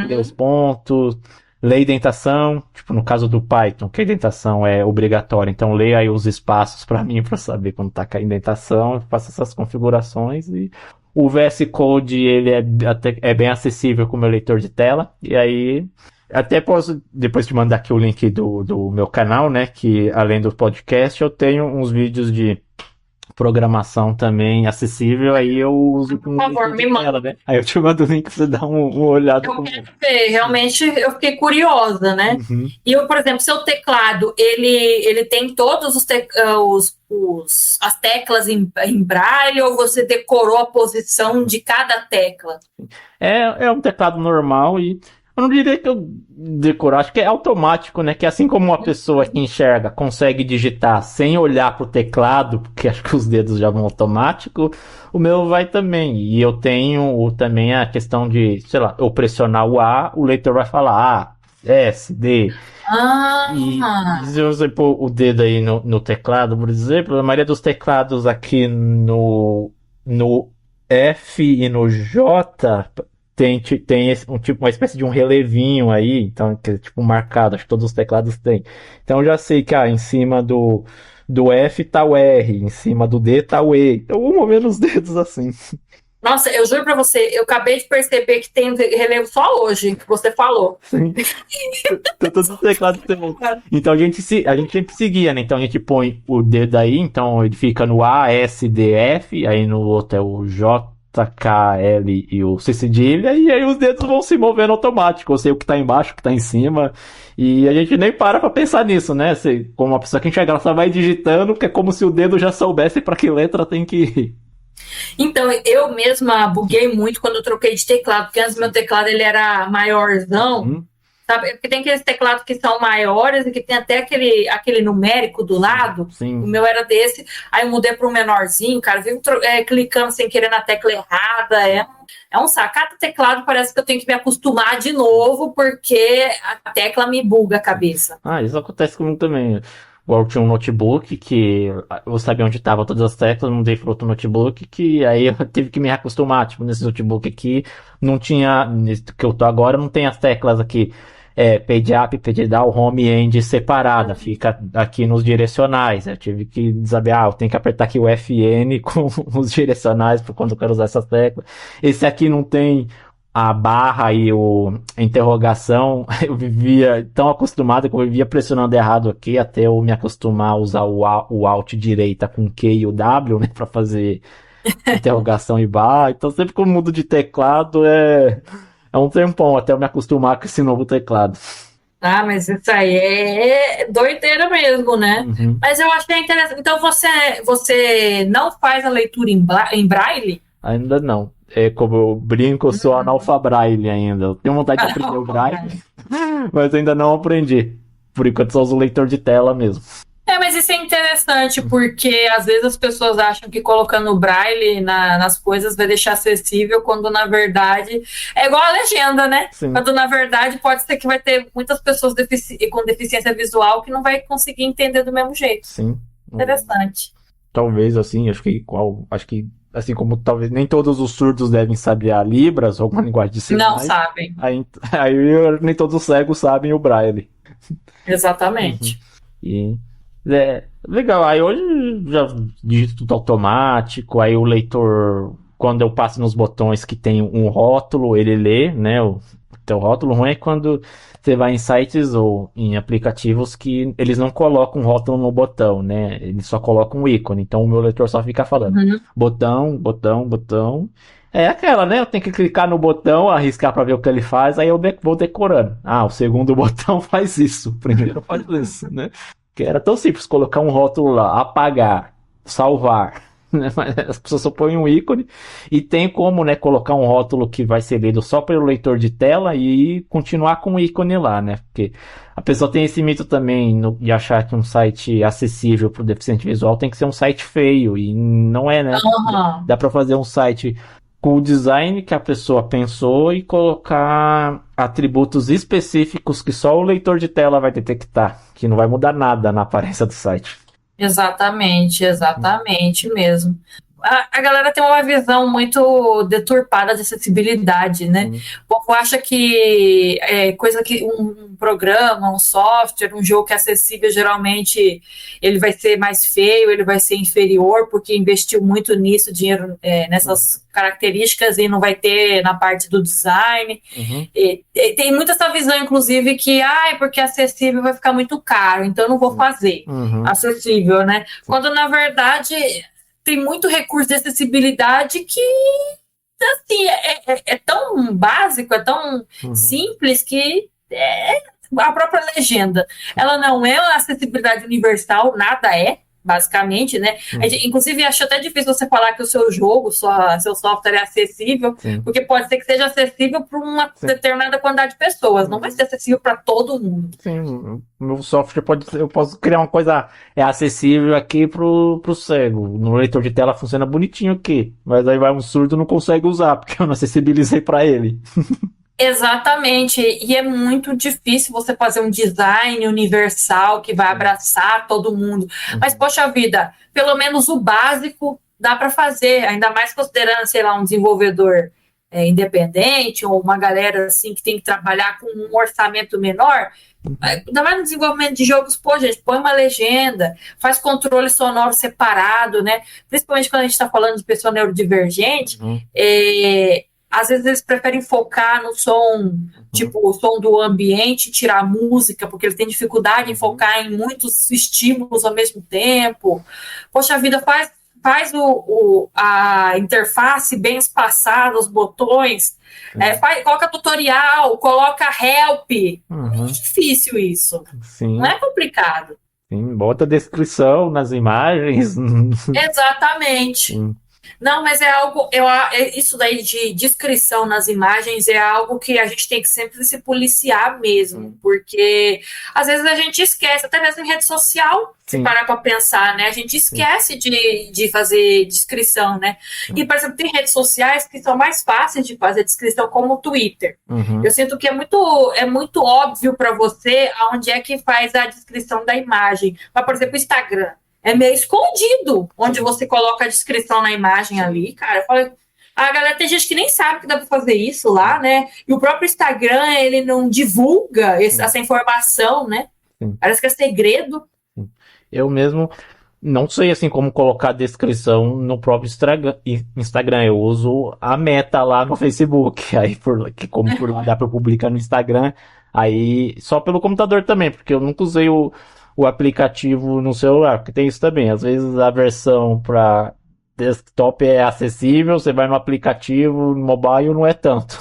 ler os pontos, ler indentação, tipo no caso do Python, que a indentação é obrigatória. Então, leia aí os espaços para mim, para saber quando tá com a indentação. Eu faço essas configurações e o VS Code, ele é bem acessível com o meu leitor de tela. E aí, até posso depois te mandar aqui o link do meu canal, né? Que além do podcast, eu tenho uns vídeos de programação também acessível. Aí eu uso com Por favor, me manda. tela, né? Aí eu te mando o link pra você dar uma olhada. Eu quero ver, realmente eu fiquei curiosa, né? E eu, por exemplo, seu teclado, ele tem todos as teclas em braille, ou você decorou a posição de cada tecla? É um teclado normal e eu não diria que eu decoro, acho que é automático, né? Que assim como uma pessoa que enxerga consegue digitar sem olhar pro teclado, porque acho que os dedos já vão automático, o meu vai também. E eu tenho também a questão de, sei lá, eu pressionar o A, o leitor vai falar A, S, D. E se você pôr o dedo aí no teclado, por exemplo, a maioria dos teclados aqui no F e no J tem uma espécie de um relevinho aí, então, que é tipo marcado, acho que todos os teclados têm. Então eu já sei que em cima do F tá o R, em cima do D tá o E. Então eu vou movendo os dedos assim. Nossa, eu juro pra você, eu acabei de perceber que tem relevo só hoje, que você falou. Sim. Todos os teclados tem. Então a gente sempre seguia, né? Então a gente põe o dedo aí, então ele fica no A, S, D, F, aí no outro é o J, K, L e o C cedilha, e aí os dedos vão se movendo automático. Eu sei o que tá embaixo, o que tá em cima, e a gente nem para pra pensar nisso, né? Como uma pessoa que enxerga, ela só vai digitando, que é como se o dedo já soubesse pra que letra tem que ir. Então, eu mesma buguei muito quando eu troquei de teclado, porque antes meu teclado ele era maiorzão, sabe? Porque tem aqueles teclados que são maiores e que tem até aquele numérico do lado. Sim. O meu era desse, aí eu mudei para um menorzinho, cara, vivo clicando sem querer na tecla errada, é um saco. Cada teclado parece que eu tenho que me acostumar de novo, porque a tecla me buga a cabeça. Isso acontece comigo também. Eu tinha um notebook que eu sabia onde estavam todas as teclas, mudei para outro notebook, que aí eu tive que me acostumar. Tipo, nesse notebook aqui, não tinha, nesse que eu tô agora, não tem as teclas aqui, page up, page down, home e end separada, fica aqui nos direcionais. Eu tive que saber, eu tenho que apertar aqui o FN com os direcionais para quando eu quero usar essas teclas. Esse aqui não tem a barra e a interrogação. Eu vivia tão acostumado que eu vivia pressionando errado aqui até eu me acostumar a usar o Alt direita com Q e o W, né, para fazer interrogação e barra. Então sempre que eu mudo de teclado é um tempão até eu me acostumar com esse novo teclado. Mas isso aí é doideira mesmo, né? Mas eu achei interessante. Então você não faz a leitura em braille? Ainda não. Como eu brinco, eu sou analfabraille ainda. Eu tenho vontade de aprender o braille, mas ainda não aprendi. Por enquanto só uso o leitor de tela mesmo. Mas isso é interessante, porque às vezes as pessoas acham que colocando o braille nas coisas vai deixar acessível, quando na verdade é igual a legenda, né? Sim. Quando na verdade pode ser que vai ter muitas pessoas com deficiência visual que não vai conseguir entender do mesmo jeito. Sim. Interessante. Talvez assim, acho que assim como talvez nem todos os surdos devem saber a Libras ou alguma linguagem de sinais. Não sabem. Aí nem todos os cegos sabem o braille. Exatamente. Legal, aí hoje já digito tudo automático, aí o leitor, quando eu passo nos botões que tem um rótulo, ele lê, né, Então, rótulo ruim é quando você vai em sites ou em aplicativos que eles não colocam rótulo no botão, né? Eles só colocam um ícone. Então, o meu leitor só fica falando Uhum. botão, botão, botão. É aquela, né? Eu tenho que clicar no botão, arriscar para ver o que ele faz, aí eu vou decorando. Ah, o segundo botão faz isso, o primeiro faz isso, né? Que era tão simples colocar um rótulo lá, apagar, salvar, né? Mas as pessoas só põem um ícone e tem como, né, colocar um rótulo que vai ser lido só pelo leitor de tela e continuar com o ícone lá, né? Porque a pessoa tem esse mito também de achar que um site acessível para o deficiente visual tem que ser um site feio e não é, né? Aham. Dá para fazer um site com o design que a pessoa pensou e colocar atributos específicos que só o leitor de tela vai detectar, que não vai mudar nada na aparência do site. Exatamente, exatamente mesmo. A galera tem uma visão muito deturpada de acessibilidade, né? Sim. O povo acha que é coisa que um programa, um software, um jogo que é acessível, geralmente ele vai ser mais feio, ele vai ser inferior, porque investiu muito nisso, dinheiro nessas características e não vai ter na parte do design. Uhum. Tem muita essa visão, inclusive, que porque acessível vai ficar muito caro, então eu não vou fazer Uhum. acessível, né? Quando na verdade tem muito recurso de acessibilidade que assim, é tão básico, é tão Uhum. simples que a própria legenda. Ela não é uma acessibilidade universal, nada é. Basicamente, né? Inclusive, acho até difícil você falar que o seu jogo, seu software é acessível, Sim. porque pode ser que seja acessível para uma determinada quantidade de pessoas, não vai ser acessível para todo mundo. Sim, o meu software eu posso criar uma coisa acessível aqui pro cego. No leitor de tela funciona bonitinho aqui, mas aí vai um surdo não consegue usar porque eu não acessibilizei para ele. Exatamente, e é muito difícil você fazer um design universal que vai abraçar todo mundo. Mas, poxa vida, pelo menos o básico dá para fazer, ainda mais considerando, sei lá, um desenvolvedor independente ou uma galera assim que tem que trabalhar com um orçamento menor. Ainda mais no desenvolvimento de jogos, pô, gente, põe uma legenda, faz controle sonoro separado, né? Principalmente quando a gente está falando de pessoa neurodivergente, às vezes eles preferem focar no som, tipo o som do ambiente, tirar a música, porque eles têm dificuldade em focar em muitos estímulos ao mesmo tempo. Poxa vida, faz a interface bem espaçada, os botões, coloca tutorial, coloca help. Não é difícil isso. Sim, Não é complicado. sim, bota descrição nas imagens. Exatamente. Sim. Não, mas é algo, isso daí de descrição nas imagens é algo que a gente tem que sempre se policiar mesmo, porque às vezes a gente esquece, até mesmo em rede social, se Sim. parar para pensar, né? A gente esquece de fazer descrição, né? E, por exemplo, tem redes sociais que são mais fáceis de fazer descrição, como o Twitter. Eu sinto que é muito óbvio para você aonde é que faz a descrição da imagem. Mas, por exemplo, o Instagram. É meio escondido onde você coloca a descrição na imagem ali, cara. Eu falei, a galera tem gente que nem sabe que dá para fazer isso lá, né? E o próprio Instagram, ele não divulga essa informação, né? Sim. Parece que é segredo. Eu mesmo não sei assim como colocar a descrição no próprio Instagram. Eu uso a meta lá no Facebook. Aí como por lá dá para publicar no Instagram, aí só pelo computador também, porque eu nunca usei o aplicativo no celular, porque tem isso também. Às vezes a versão para desktop é acessível, você vai no aplicativo, no mobile não é tanto.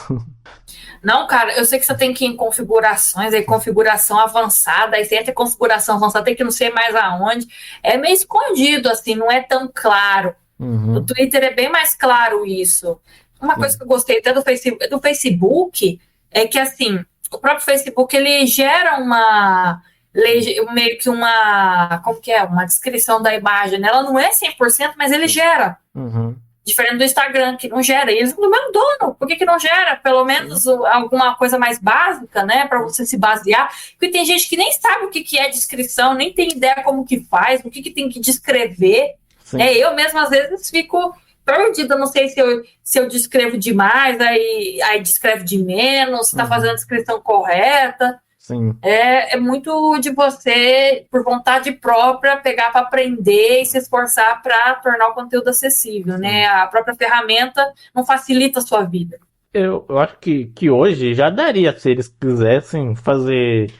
Não, cara, eu sei que você tem que ir em configurações, aí configuração avançada, aí você entra em configuração avançada, tem que não sei mais aonde. É meio escondido, assim, não é tão claro. No Twitter é bem mais claro isso. Uma coisa que eu gostei até do Facebook é que, assim, o próprio Facebook, ele gera meio que como que é? Uma descrição da imagem, né? Ela não é 100%, mas ele gera. Diferente do Instagram, que não gera. E eles do mesmo dono. Por que não gera? Pelo menos alguma coisa mais básica, né? Para você se basear. Porque tem gente que nem sabe o que é descrição, nem tem ideia como que faz, o que tem que descrever. Eu mesmo, às vezes, fico perdida. Não sei se eu descrevo demais, aí descreve de menos, se está fazendo a descrição correta. Sim. É muito de você, por vontade própria, pegar para aprender e se esforçar para tornar o conteúdo acessível, né? A própria ferramenta não facilita a sua vida. Eu acho que hoje já daria, se eles quisessem fazer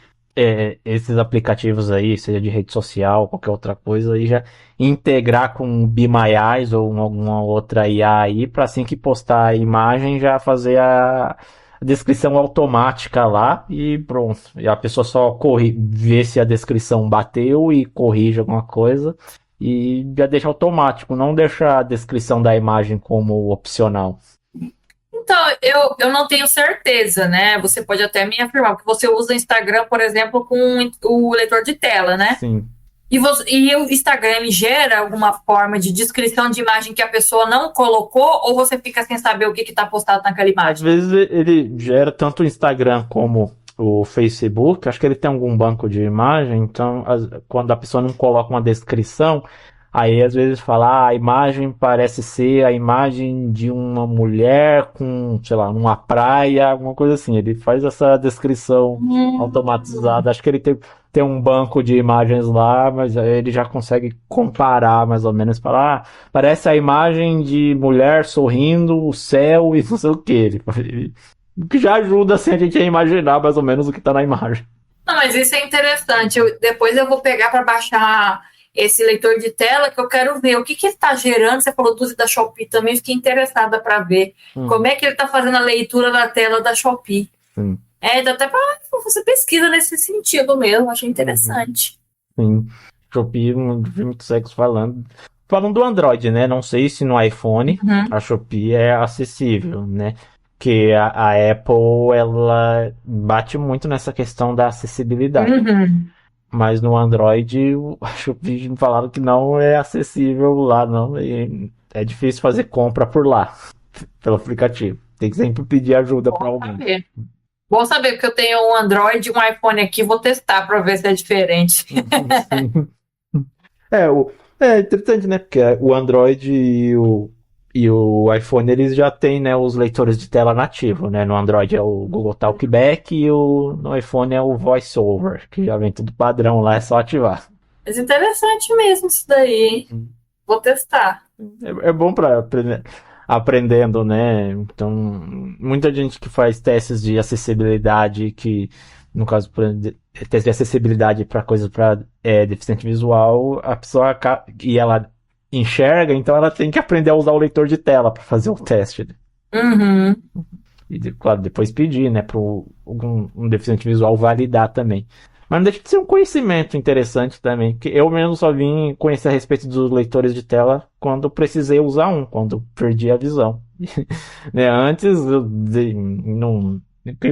esses aplicativos aí, seja de rede social, qualquer outra coisa, aí já integrar com o Be My Eyes ou alguma outra IA aí, para assim que postar a imagem já fazer a descrição automática lá e pronto. E a pessoa só vê se a descrição bateu e corrige alguma coisa e já deixa automático, não deixa a descrição da imagem como opcional. Então, eu não tenho certeza, né? Você pode até me afirmar, porque você usa o Instagram, por exemplo, com o leitor de tela, né? Sim. E o Instagram ele gera alguma forma de descrição de imagem que a pessoa não colocou, ou você fica sem saber o que está postado naquela Às imagem? vezes ele gera tanto o Instagram como o Facebook, acho que ele tem algum banco de imagem, então quando a pessoa não coloca uma descrição, aí às vezes fala, a imagem parece ser a imagem de uma mulher com, sei lá, numa praia, alguma coisa assim. Ele faz essa descrição automatizada. Acho que ele tem um banco de imagens lá, mas aí ele já consegue comparar mais ou menos, falar, parece a imagem de mulher sorrindo, o céu e não sei o que. O que já ajuda assim, a gente a imaginar mais ou menos o que está na imagem. Não, mas isso é interessante. Depois eu vou pegar para baixar esse leitor de tela que eu quero ver o que ele está gerando. Você falou do da Shopee também, fiquei interessada para ver como é que ele está fazendo a leitura da tela da Shopee. Dá até para você pesquisa nesse sentido mesmo, achei interessante. Sim, Shopee, não vi muito sexo falando. Falando do Android, né? Não sei se no iPhone a Shopee é acessível, né? Que a Apple, ela bate muito nessa questão da acessibilidade. Mas no Android, a Shopee falaram que não é acessível lá, não. E é difícil fazer compra por lá, pelo aplicativo. Tem que sempre pedir ajuda para alguém. Bom saber, porque eu tenho um Android e um iPhone aqui, vou testar para ver se é diferente. É interessante, né? Porque o Android e o iPhone, eles já têm, né, os leitores de tela nativo, né? No Android é o Google Talkback e no iPhone é o VoiceOver, que já vem tudo padrão lá, é só ativar. Mas interessante mesmo isso daí. Vou testar. É bom para aprendendo, né? Então, muita gente que faz testes de acessibilidade, que no caso, testes de acessibilidade para coisas para deficiente visual, a pessoa e ela enxerga, então ela tem que aprender a usar o leitor de tela para fazer o teste. E, claro, depois pedir, né, para um deficiente visual validar também. Mas não deixa de ser um conhecimento interessante também, que eu mesmo só vim conhecer a respeito dos leitores de tela quando precisei usar quando perdi a visão. Né, antes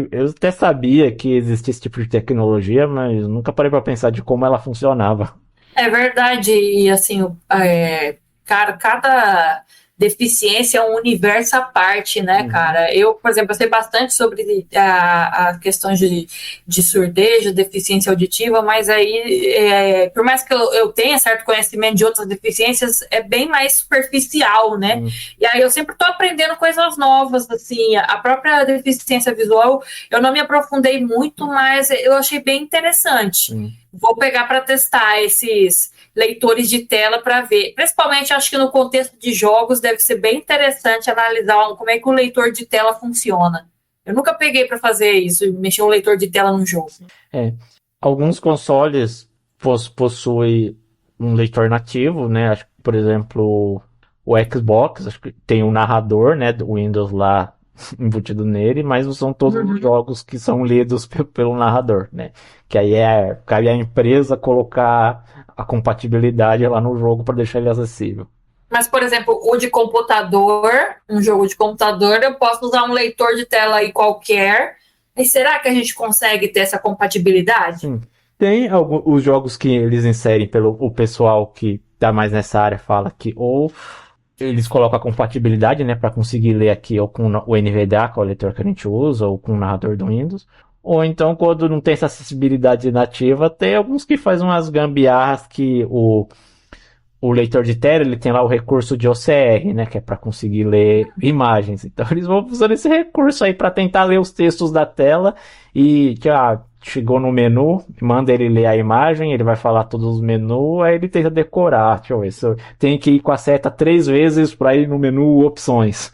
eu até sabia que existia esse tipo de tecnologia, mas nunca parei para pensar de como ela funcionava. É verdade, e assim, cara, cada deficiência é um universo à parte, né, cara? Eu, por exemplo, eu sei bastante sobre a questão de surdez, de deficiência auditiva, mas aí, por mais que eu tenha certo conhecimento de outras deficiências, é bem mais superficial, né? E aí eu sempre estou aprendendo coisas novas, assim, a própria deficiência visual, eu não me aprofundei muito, mas eu achei bem interessante. Vou pegar para testar esses leitores de tela para ver. Principalmente, acho que no contexto de jogos deve ser bem interessante analisar como é que o leitor de tela funciona. Eu nunca peguei para fazer isso, mexer um leitor de tela num jogo. Alguns consoles possuem um leitor nativo, né? Acho que, por exemplo, o Xbox, acho que tem um narrador, né, do Windows lá embutido nele, mas não são todos os jogos que são lidos pelo narrador, né? Que aí cabe à empresa colocar a compatibilidade lá no jogo para deixar ele acessível. Mas, por exemplo, o de computador, um jogo de computador, eu posso usar um leitor de tela aí qualquer. E será que a gente consegue ter essa compatibilidade? Sim. Tem os jogos que eles inserem o pessoal que tá mais nessa área, fala que ou eles colocam a compatibilidade, né, para conseguir ler aqui ou com o NVDA, que é o leitor que a gente usa, ou com o narrador do Windows. Ou então, quando não tem essa acessibilidade nativa, tem alguns que fazem umas gambiarras que o leitor de tela, ele tem lá o recurso de OCR, né, que é para conseguir ler imagens. Então, eles vão usando esse recurso aí para tentar ler os textos da tela e, chegou no menu, manda ele ler a imagem, ele vai falar todos os menus, aí ele tenta decorar. Deixa eu ver, se eu tenho que ir com a seta 3 vezes para ir no menu opções.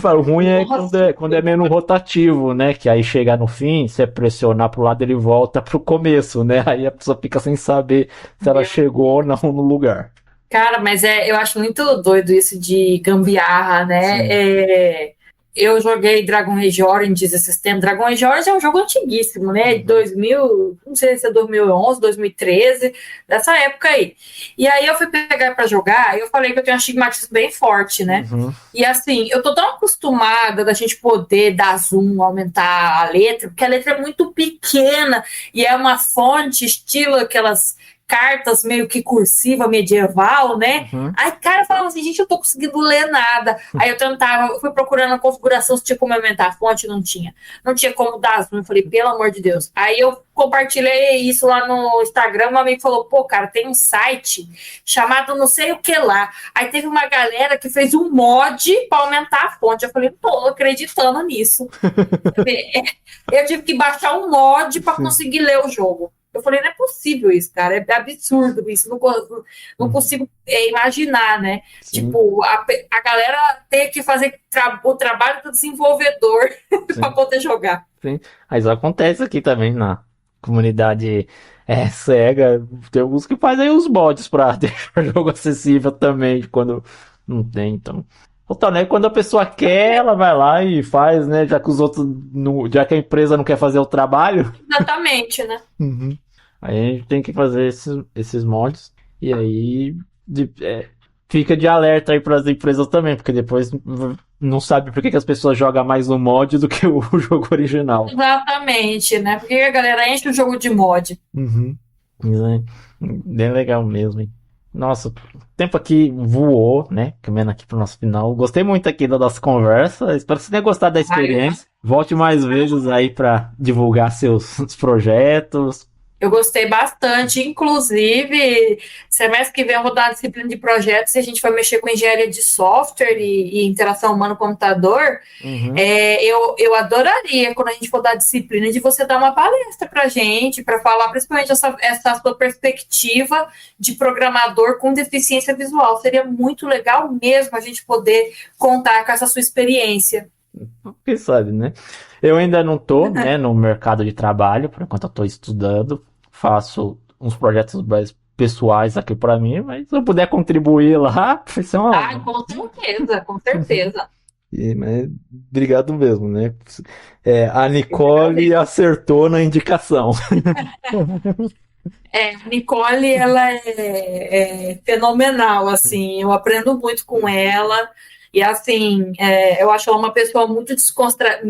O ruim é quando é menu rotativo, né? Que aí chega no fim, se pressionar pro lado, ele volta pro começo, né? Aí a pessoa fica sem saber se ela chegou ou não no lugar. Cara, mas eu acho muito doido isso de gambiarra, né? Eu joguei Dragon Age Origins esses tempos. Dragon Age Origins é um jogo antiguíssimo, né? De 2000, não sei se é 2011, 2013, dessa época aí. E aí eu fui pegar pra jogar e eu falei que eu tenho um astigmatismo bem forte, né? E assim, eu tô tão acostumada da gente poder dar zoom, aumentar a letra, porque a letra é muito pequena e é uma fonte estilo aquelas cartas meio que cursiva medieval, né? Aí, cara, eu falava assim, gente, eu tô conseguindo ler nada. Aí eu tentava, eu fui procurando a configuração se tinha como aumentar a fonte, não tinha. Não tinha como dar zoom. Eu falei, pelo amor de Deus. Aí eu compartilhei isso lá no Instagram, um amigo falou, pô, cara, tem um site chamado não sei o que lá. Aí teve uma galera que fez um mod pra aumentar a fonte. Eu falei, tô acreditando nisso. Eu tive que baixar um mod pra conseguir ler o jogo. Eu falei, não é possível isso, cara, é absurdo isso, não consigo imaginar, né? Sim. Tipo, a galera ter que fazer o trabalho do desenvolvedor para poder jogar. Sim, mas acontece aqui também na comunidade cega, tem alguns que fazem os mods pra deixar o jogo acessível também, quando não tem, então... Total, né? Quando a pessoa quer, ela vai lá e faz, né? Já que os outros, já que a empresa não quer fazer o trabalho. Exatamente, né? Aí a gente tem que fazer esses mods. E aí fica de alerta aí para as empresas também, porque depois não sabe por que as pessoas jogam mais o mod do que o jogo original. Exatamente, né? Porque a galera enche o jogo de mod. Bem legal mesmo, hein? Nossa, o tempo aqui voou, né? Caminhando aqui pro nosso final. Gostei muito aqui da nossa conversa. Espero que você tenha gostado da experiência. Volte mais vezes aí para divulgar seus projetos. Eu gostei bastante, inclusive, semestre que vem eu vou dar a disciplina de projetos e a gente vai mexer com engenharia de software e interação humano-computador. Eu adoraria, quando a gente for dar a disciplina, de você dar uma palestra pra gente, para falar principalmente essa sua perspectiva de programador com deficiência visual. Seria muito legal mesmo a gente poder contar com essa sua experiência. Quem sabe, né? Eu ainda não tô, né, no mercado de trabalho, por enquanto eu tô estudando, faço uns projetos mais pessoais aqui pra mim, mas se eu puder contribuir lá, vai ser uma honra. Com certeza, com certeza. Mas obrigado mesmo, né? A Nicole acertou na indicação. Nicole, ela é fenomenal, assim, eu aprendo muito com ela. E assim, eu acho ela uma pessoa muito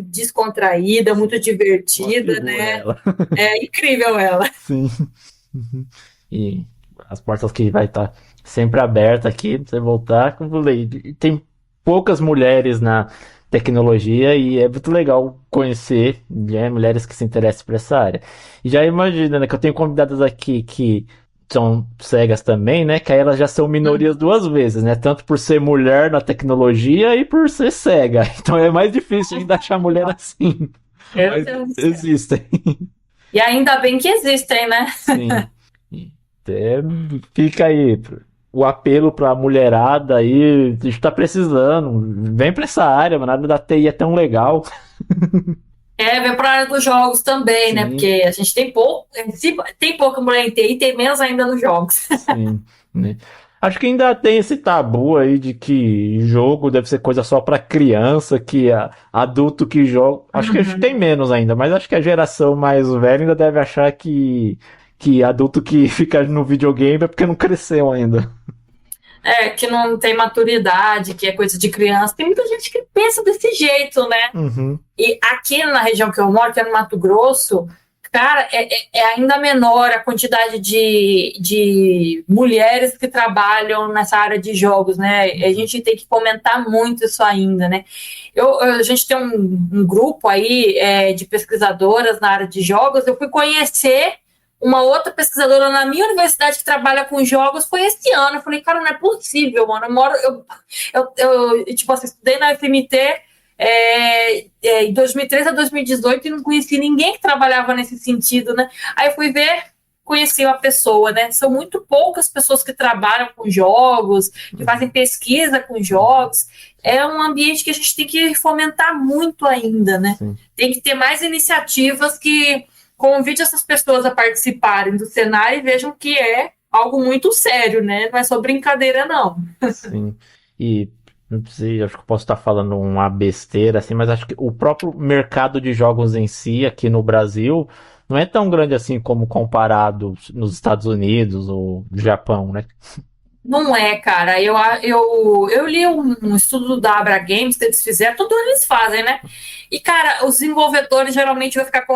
descontraída, muito divertida, né? Ela. É incrível ela. Sim. E as portas que vai estar sempre abertas aqui, pra você voltar, como eu falei, tem poucas mulheres na tecnologia e é muito legal conhecer, né, mulheres que se interessam por essa área. E já imagina, né, que eu tenho convidadas aqui que são cegas também, né? Que aí elas já são minorias duas vezes, né? Tanto por ser mulher na tecnologia e por ser cega. Então é mais difícil ainda achar mulher assim. Mas existem. E ainda bem que existem, né? Sim. Até fica aí o apelo pra mulherada aí. A gente tá precisando. Vem pra essa área, mano. A área da TI é tão legal. Vem para a área dos jogos também, Sim. né? Porque a gente tem pouca mulher em TI e tem menos ainda nos jogos. Sim, né? Acho que ainda tem esse tabu aí de que jogo deve ser coisa só pra criança, que adulto que joga. Acho que a gente tem menos ainda, mas acho que a geração mais velha ainda deve achar que adulto que fica no videogame é porque não cresceu ainda. Que não tem maturidade, que é coisa de criança. Tem muita gente que pensa desse jeito, né? E aqui na região que eu moro, que é no Mato Grosso, cara, é ainda menor a quantidade de mulheres que trabalham nessa área de jogos, né? A gente tem que fomentar muito isso ainda, né? A gente tem um grupo aí de pesquisadoras na área de jogos. Eu fui conhecer uma outra pesquisadora na minha universidade que trabalha com jogos, foi esse ano. Eu falei, cara, não é possível, mano. Eu tipo assim, estudei na FMT, em 2013 a 2018 e não conheci ninguém que trabalhava nesse sentido, né? Aí eu fui ver, conheci uma pessoa, né? São muito poucas pessoas que trabalham com jogos, que fazem pesquisa com jogos. É um ambiente que a gente tem que fomentar muito ainda, né? Sim. Tem que ter mais iniciativas que convide essas pessoas a participarem do cenário e vejam que é algo muito sério, né? Não é só brincadeira, não. Sim. E não sei, acho que eu posso estar falando uma besteira, assim, mas acho que o próprio mercado de jogos em si, aqui no Brasil, não é tão grande assim como comparado nos Estados Unidos ou no Japão, né? Não é, cara. Eu li um estudo da Abra Games que eles fizeram, tudo eles fazem, né? E, cara, os desenvolvedores geralmente vão ficar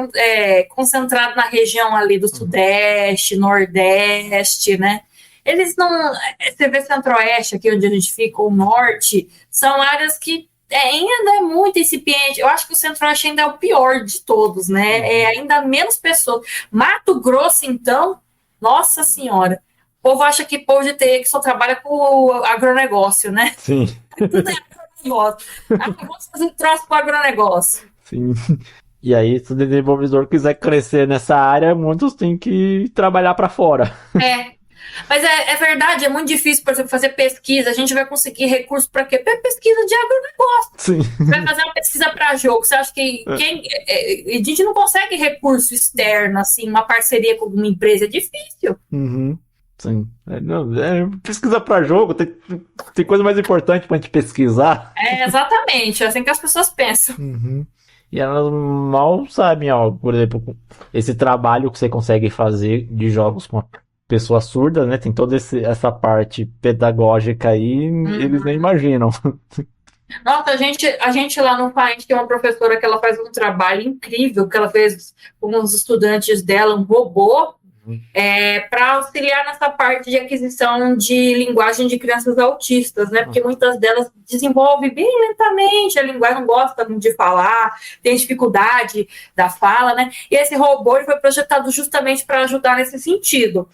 concentrados na região ali do Sudeste, Nordeste, né? Eles não. Você vê Centro-Oeste, aqui onde a gente fica, o Norte, são áreas que ainda é muito incipiente. Eu acho que o Centro-Oeste ainda é o pior de todos, né? É ainda menos pessoas. Mato Grosso, então, nossa Senhora. O povo acha que povo de TI que só trabalha com o agronegócio, né? Sim, Tudo é agronegócio. Vamos fazer um troço para o agronegócio. sim. E aí, se o desenvolvedor quiser crescer nessa área, muitos têm que trabalhar para fora. Mas é verdade, é muito difícil, por exemplo, fazer pesquisa. A gente vai conseguir recurso para quê? Para pesquisa de agronegócio. Sim. Você vai fazer uma pesquisa para jogo. Você acha que a gente não consegue recurso externo, assim, uma parceria com alguma empresa? É difícil. Uhum. Sim. Pesquisa para jogo, tem coisa mais importante pra gente pesquisar. Exatamente, é assim que as pessoas pensam. Uhum. E elas mal sabem, ó, por exemplo, esse trabalho que você consegue fazer de jogos com pessoas surdas, né? Tem toda essa parte pedagógica aí, eles nem imaginam. Nossa, a gente lá no país tem uma professora que ela faz um trabalho incrível, que ela fez com os estudantes dela, um robô, para auxiliar nessa parte de aquisição de linguagem de crianças autistas, né? Porque muitas delas desenvolvem bem lentamente a linguagem, não gostam de falar, tem dificuldade da fala, né? E esse robô ele foi projetado justamente para ajudar nesse sentido.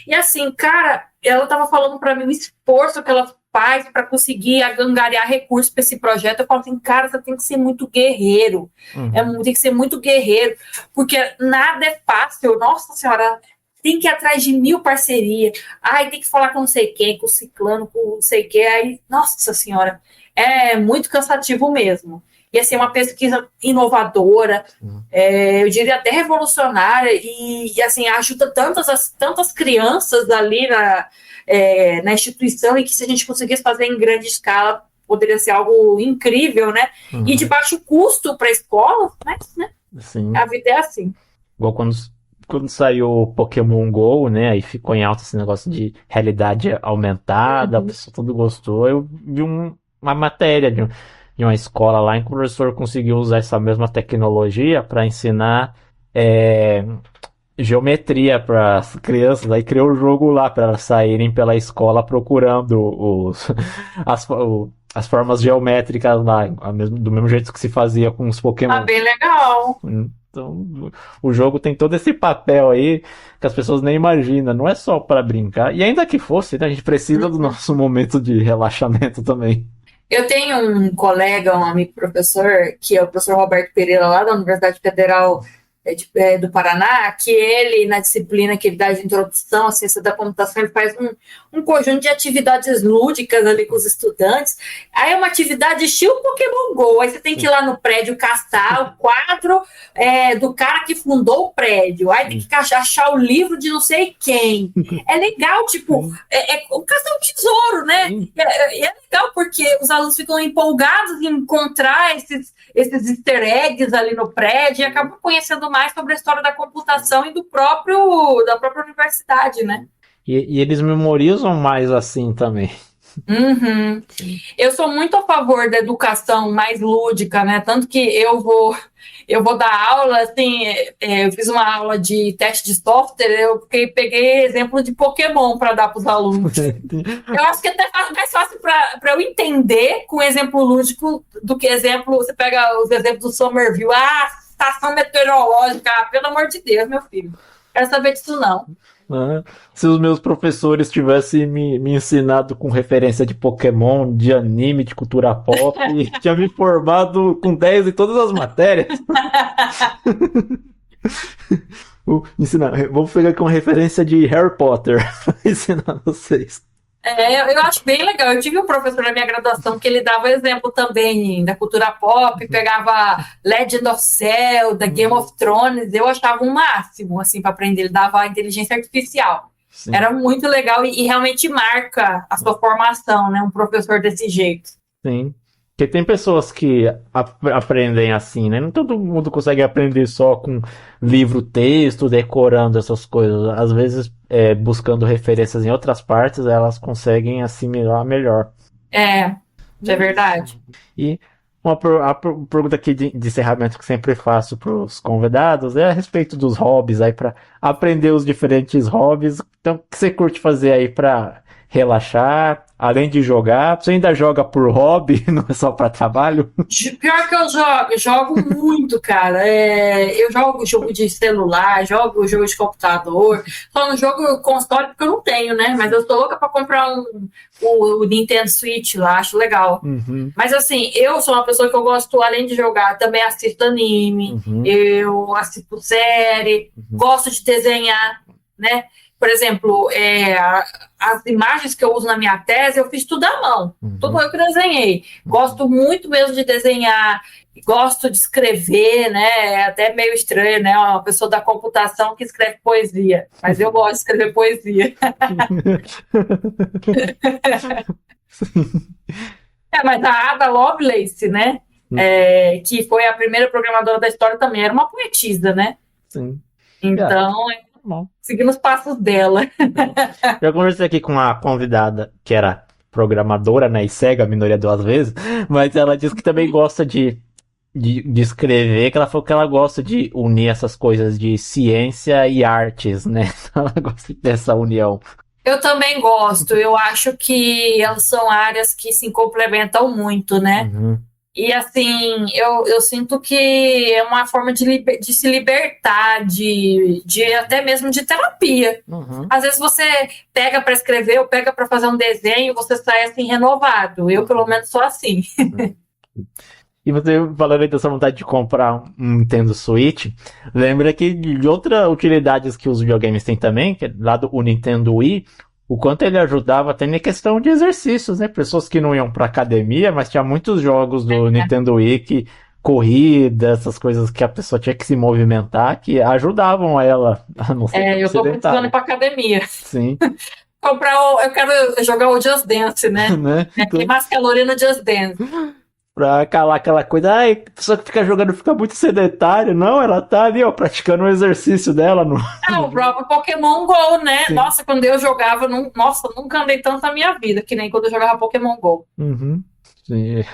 E assim, cara, ela estava falando para mim o esforço que ela faz para conseguir angariar recursos para esse projeto. Eu falo assim, cara, você tem que ser muito guerreiro. Tem que ser muito guerreiro, porque nada é fácil. Nossa Senhora, tem que ir atrás de 1000 parcerias. Ai, tem que falar com não sei quem, com o ciclano, com não sei quem. Aí, nossa Senhora, é muito cansativo mesmo. E assim, uma pesquisa inovadora, eu diria até revolucionária, e assim, ajuda tantas crianças ali na instituição, e que se a gente conseguisse fazer em grande escala, poderia ser algo incrível, né? E de baixo custo para a escola, né? Sim. A vida é assim. Igual quando saiu o Pokémon GO, né? Aí ficou em alta esse negócio de realidade aumentada, o pessoal todo gostou. Eu vi uma matéria de uma escola lá em que o professor conseguiu usar essa mesma tecnologia para ensinar geometria para as crianças. Aí criou o jogo lá para elas saírem pela escola procurando as formas geométricas lá, do mesmo jeito que se fazia com os Pokémon. Bem legal. Então, o jogo tem todo esse papel aí que as pessoas nem imaginam. Não é só para brincar. E ainda que fosse, né, a gente precisa do nosso momento de relaxamento também. Eu tenho um colega, um amigo professor, que é o professor Roberto Pereira, lá da Universidade Federal do Paraná, que ele, na disciplina que ele dá de introdução à ciência da computação, ele faz um conjunto de atividades lúdicas ali com os estudantes. Aí é uma atividade estilo Pokémon GO. Aí você tem que ir lá no prédio caçar o quadro do cara que fundou o prédio. Aí tem que achar o livro de não sei quem. É legal, tipo, caçar um tesouro, né? É legal porque os alunos ficam empolgados em encontrar esses easter eggs ali no prédio e acabam conhecendo mais sobre a história da computação e da própria universidade, né? E eles memorizam mais assim também. Eu sou muito a favor da educação mais lúdica, né? Tanto que eu vou dar aula, assim, eu fiz uma aula de teste de software, eu peguei exemplo de Pokémon para dar para os alunos. Eu acho que até mais fácil para eu entender com exemplo lúdico do que você pega os exemplos do Somerville, estação meteorológica, pelo amor de Deus, meu filho. Quero saber disso não. Né? Se os meus professores tivessem me ensinado com referência de Pokémon, de anime, de cultura pop, tinha me formado com 10 em todas as matérias. Vou pegar aqui uma referência de Harry Potter para ensinar vocês. Eu acho bem legal. Eu tive um professor na minha graduação que ele dava exemplo também da cultura pop, pegava Legend of Zelda, Game of Thrones. Eu achava um máximo, assim, para aprender. Ele dava inteligência artificial. Sim. Era muito legal e realmente marca a sua formação, né? Um professor desse jeito. Sim. Porque tem pessoas que aprendem assim, né? Não todo mundo consegue aprender só com livro, texto, decorando essas coisas. Às vezes, buscando referências em outras partes, elas conseguem assimilar melhor. Isso é verdade. E a pergunta aqui de encerramento que sempre faço para os convidados é a respeito dos hobbies aí, para aprender os diferentes hobbies. Então, o que você curte fazer aí para relaxar, além de jogar? Você ainda joga por hobby, não é só para trabalho? Pior que eu jogo muito, cara. Eu jogo jogo de celular, jogo jogo de computador. Só não jogo console porque eu não tenho, né? Mas eu tô louca pra comprar o Nintendo Switch lá, acho legal. Uhum. Mas assim, eu sou uma pessoa que eu gosto, além de jogar, também assisto anime, eu assisto série, gosto de desenhar, né? Por exemplo, as imagens que eu uso na minha tese, eu fiz tudo à mão. Tudo eu que desenhei. Gosto muito mesmo de desenhar, gosto de escrever, né? É até meio estranho, né? Uma pessoa da computação que escreve poesia. Mas eu gosto de escrever poesia. Mas a Ada Lovelace, né? Que foi a primeira programadora da história também, era uma poetisa, né? Sim. Então, seguindo os passos dela. Eu conversei aqui com uma convidada que era programadora, né, e cega, a minoria 2 vezes, mas ela disse que também gosta de escrever, que ela falou que ela gosta de unir essas coisas de ciência e artes, né? Ela gosta dessa união. Eu também gosto, eu acho que elas são áreas que se complementam muito, né? E assim, eu sinto que é uma forma de se libertar, de até mesmo de terapia. Às vezes você pega para escrever ou pega para fazer um desenho e você sai assim renovado. Eu, pelo menos, sou assim. E você falando aí dessa vontade de comprar um Nintendo Switch, lembra que de outras utilidades que os videogames têm também, que é lá do Nintendo Wii, o quanto ele ajudava até na questão de exercícios, né? Pessoas que não iam pra academia, mas tinha muitos jogos do Nintendo Wii que corrida, essas coisas que a pessoa tinha que se movimentar, que ajudavam ela a não ser eu tô precisando ir pra academia. Sim. Eu quero jogar o Just Dance, né? Né? Queimar as calorias no Just Dance. Pra calar aquela coisa, ai, a pessoa que fica jogando fica muito sedentária. Não, ela tá ali, ó, praticando o exercício dela. O próprio Pokémon GO, né? Sim. Nossa, quando eu jogava, nunca andei tanto na minha vida, que nem quando eu jogava Pokémon GO. Sim.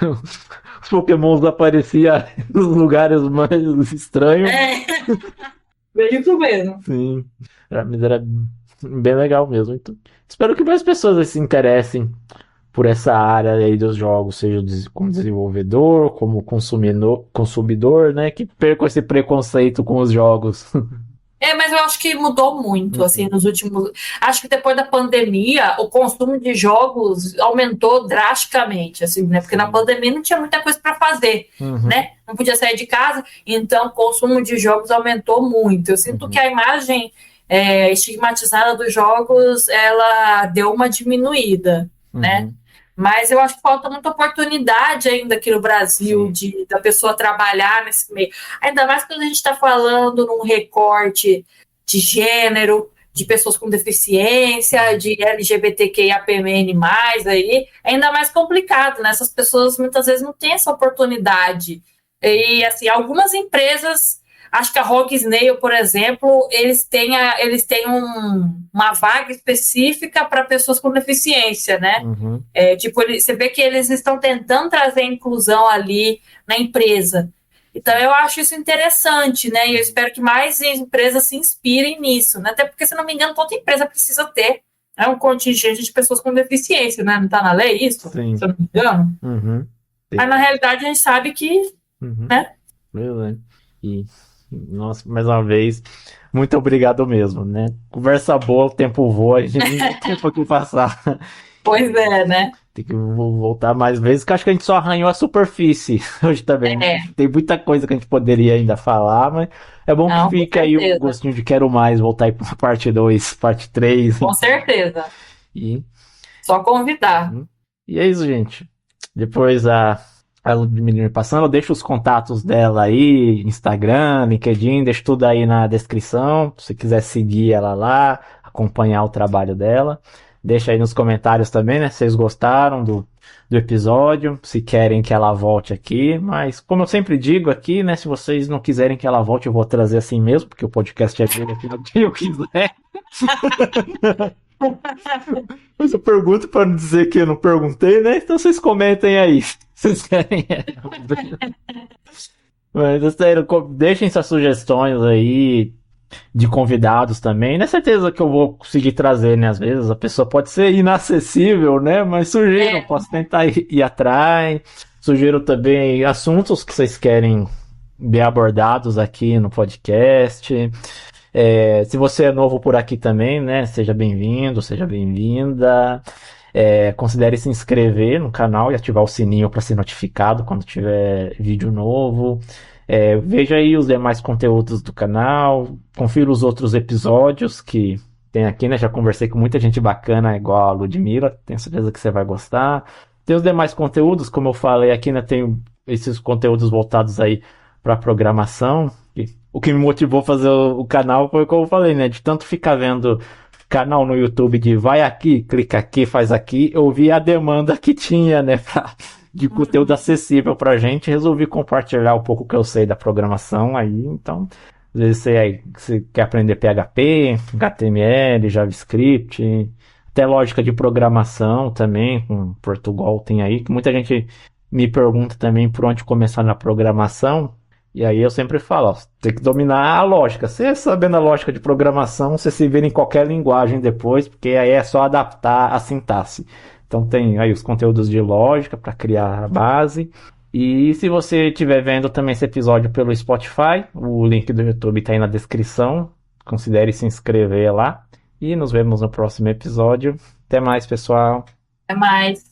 Os Pokémons apareciam nos lugares mais estranhos. Veio isso mesmo. Sim. Mas era bem legal mesmo. Então, espero que mais pessoas se interessem por essa área aí dos jogos, seja como desenvolvedor, como consumidor, né? Que percam esse preconceito com os jogos. Mas eu acho que mudou muito, assim, nos últimos... Acho que depois da pandemia, o consumo de jogos aumentou drasticamente, assim, né? Porque na pandemia não tinha muita coisa para fazer, né? Não podia sair de casa, então o consumo de jogos aumentou muito. Eu sinto que a imagem estigmatizada dos jogos, ela deu uma diminuída, né? Mas eu acho que falta muita oportunidade ainda aqui no Brasil da pessoa trabalhar nesse meio. Ainda mais quando a gente está falando num recorte de gênero, de pessoas com deficiência, de LGBTQIAPN+, aí, é ainda mais complicado, né? Essas pessoas muitas vezes não têm essa oportunidade. E, assim, algumas empresas... Acho que a Rogue Snail, por exemplo, eles têm uma vaga específica para pessoas com deficiência, né? Você vê que eles estão tentando trazer inclusão ali na empresa. Então, eu acho isso interessante, né? E eu espero que mais empresas se inspirem nisso, né? Até porque, se não me engano, toda empresa precisa ter um contingente de pessoas com deficiência, né? Não está na lei isso? Sim. Se eu não me engano. Mas, na realidade, a gente sabe que... né? Verdade. Nossa, mais uma vez, muito obrigado mesmo, né? Conversa boa, o tempo voa, a gente não tem tempo aqui passar. Pois é, né? Tem que voltar mais vezes, que acho que a gente só arranhou a superfície hoje também. É, Tem muita coisa que a gente poderia ainda falar, mas é bom que não, com fique aí o certeza. gostinho de quero mais, voltar aí pra parte 2, parte 3. Com certeza. E, Só convidar. e é isso, gente. Depois a Ludmilla me passando, eu deixo os contatos dela aí, Instagram, LinkedIn, deixo tudo aí na descrição. Se você quiser seguir ela lá, acompanhar o trabalho dela. Deixa aí nos comentários também, né? Se vocês gostaram do episódio, se querem que ela volte aqui. Mas, como eu sempre digo aqui, né? Se vocês não quiserem que ela volte, eu vou trazer assim mesmo, porque o podcast é dele aqui no que eu quiser. Mas eu pergunto para não dizer que eu não perguntei, né? Então vocês comentem aí. Vocês querem. Mas, é sério, deixem suas sugestões aí de convidados também. Não é certeza que eu vou conseguir trazer, né? Às vezes a pessoa pode ser inacessível, né? Mas sugiro, É, posso tentar ir atrás. Sugiro também assuntos que vocês querem ver abordados aqui no podcast. Se você é novo por aqui também, né? Seja bem-vindo, seja bem-vinda. Considere se inscrever no canal e ativar o sininho para ser notificado quando tiver vídeo novo. Veja aí os demais conteúdos do canal, confira os outros episódios que tem aqui, né? Já conversei com muita gente bacana, igual a Ludmilla, tenho certeza que você vai gostar. Tem os demais conteúdos, como eu falei aqui, né? Tem esses conteúdos voltados aí para programação. O que me motivou a fazer o canal foi o que eu falei, né? De tanto ficar vendo canal no YouTube de vai aqui, clica aqui, faz aqui, eu vi a demanda que tinha, né? De conteúdo acessível pra gente, resolvi compartilhar um pouco o que eu sei da programação aí, então, às vezes você quer aprender PHP, HTML, JavaScript, até lógica de programação também, com Portugal tem aí, que muita gente me pergunta também por onde começar na programação, e aí eu sempre falo, ó, tem que dominar a lógica. Você sabendo a lógica de programação, você se vira em qualquer linguagem depois, porque aí é só adaptar a sintaxe. Então tem aí os conteúdos de lógica para criar a base. E se você estiver vendo também esse episódio pelo Spotify, o link do YouTube está aí na descrição. Considere se inscrever lá. E nos vemos no próximo episódio. Até mais, pessoal. é mais.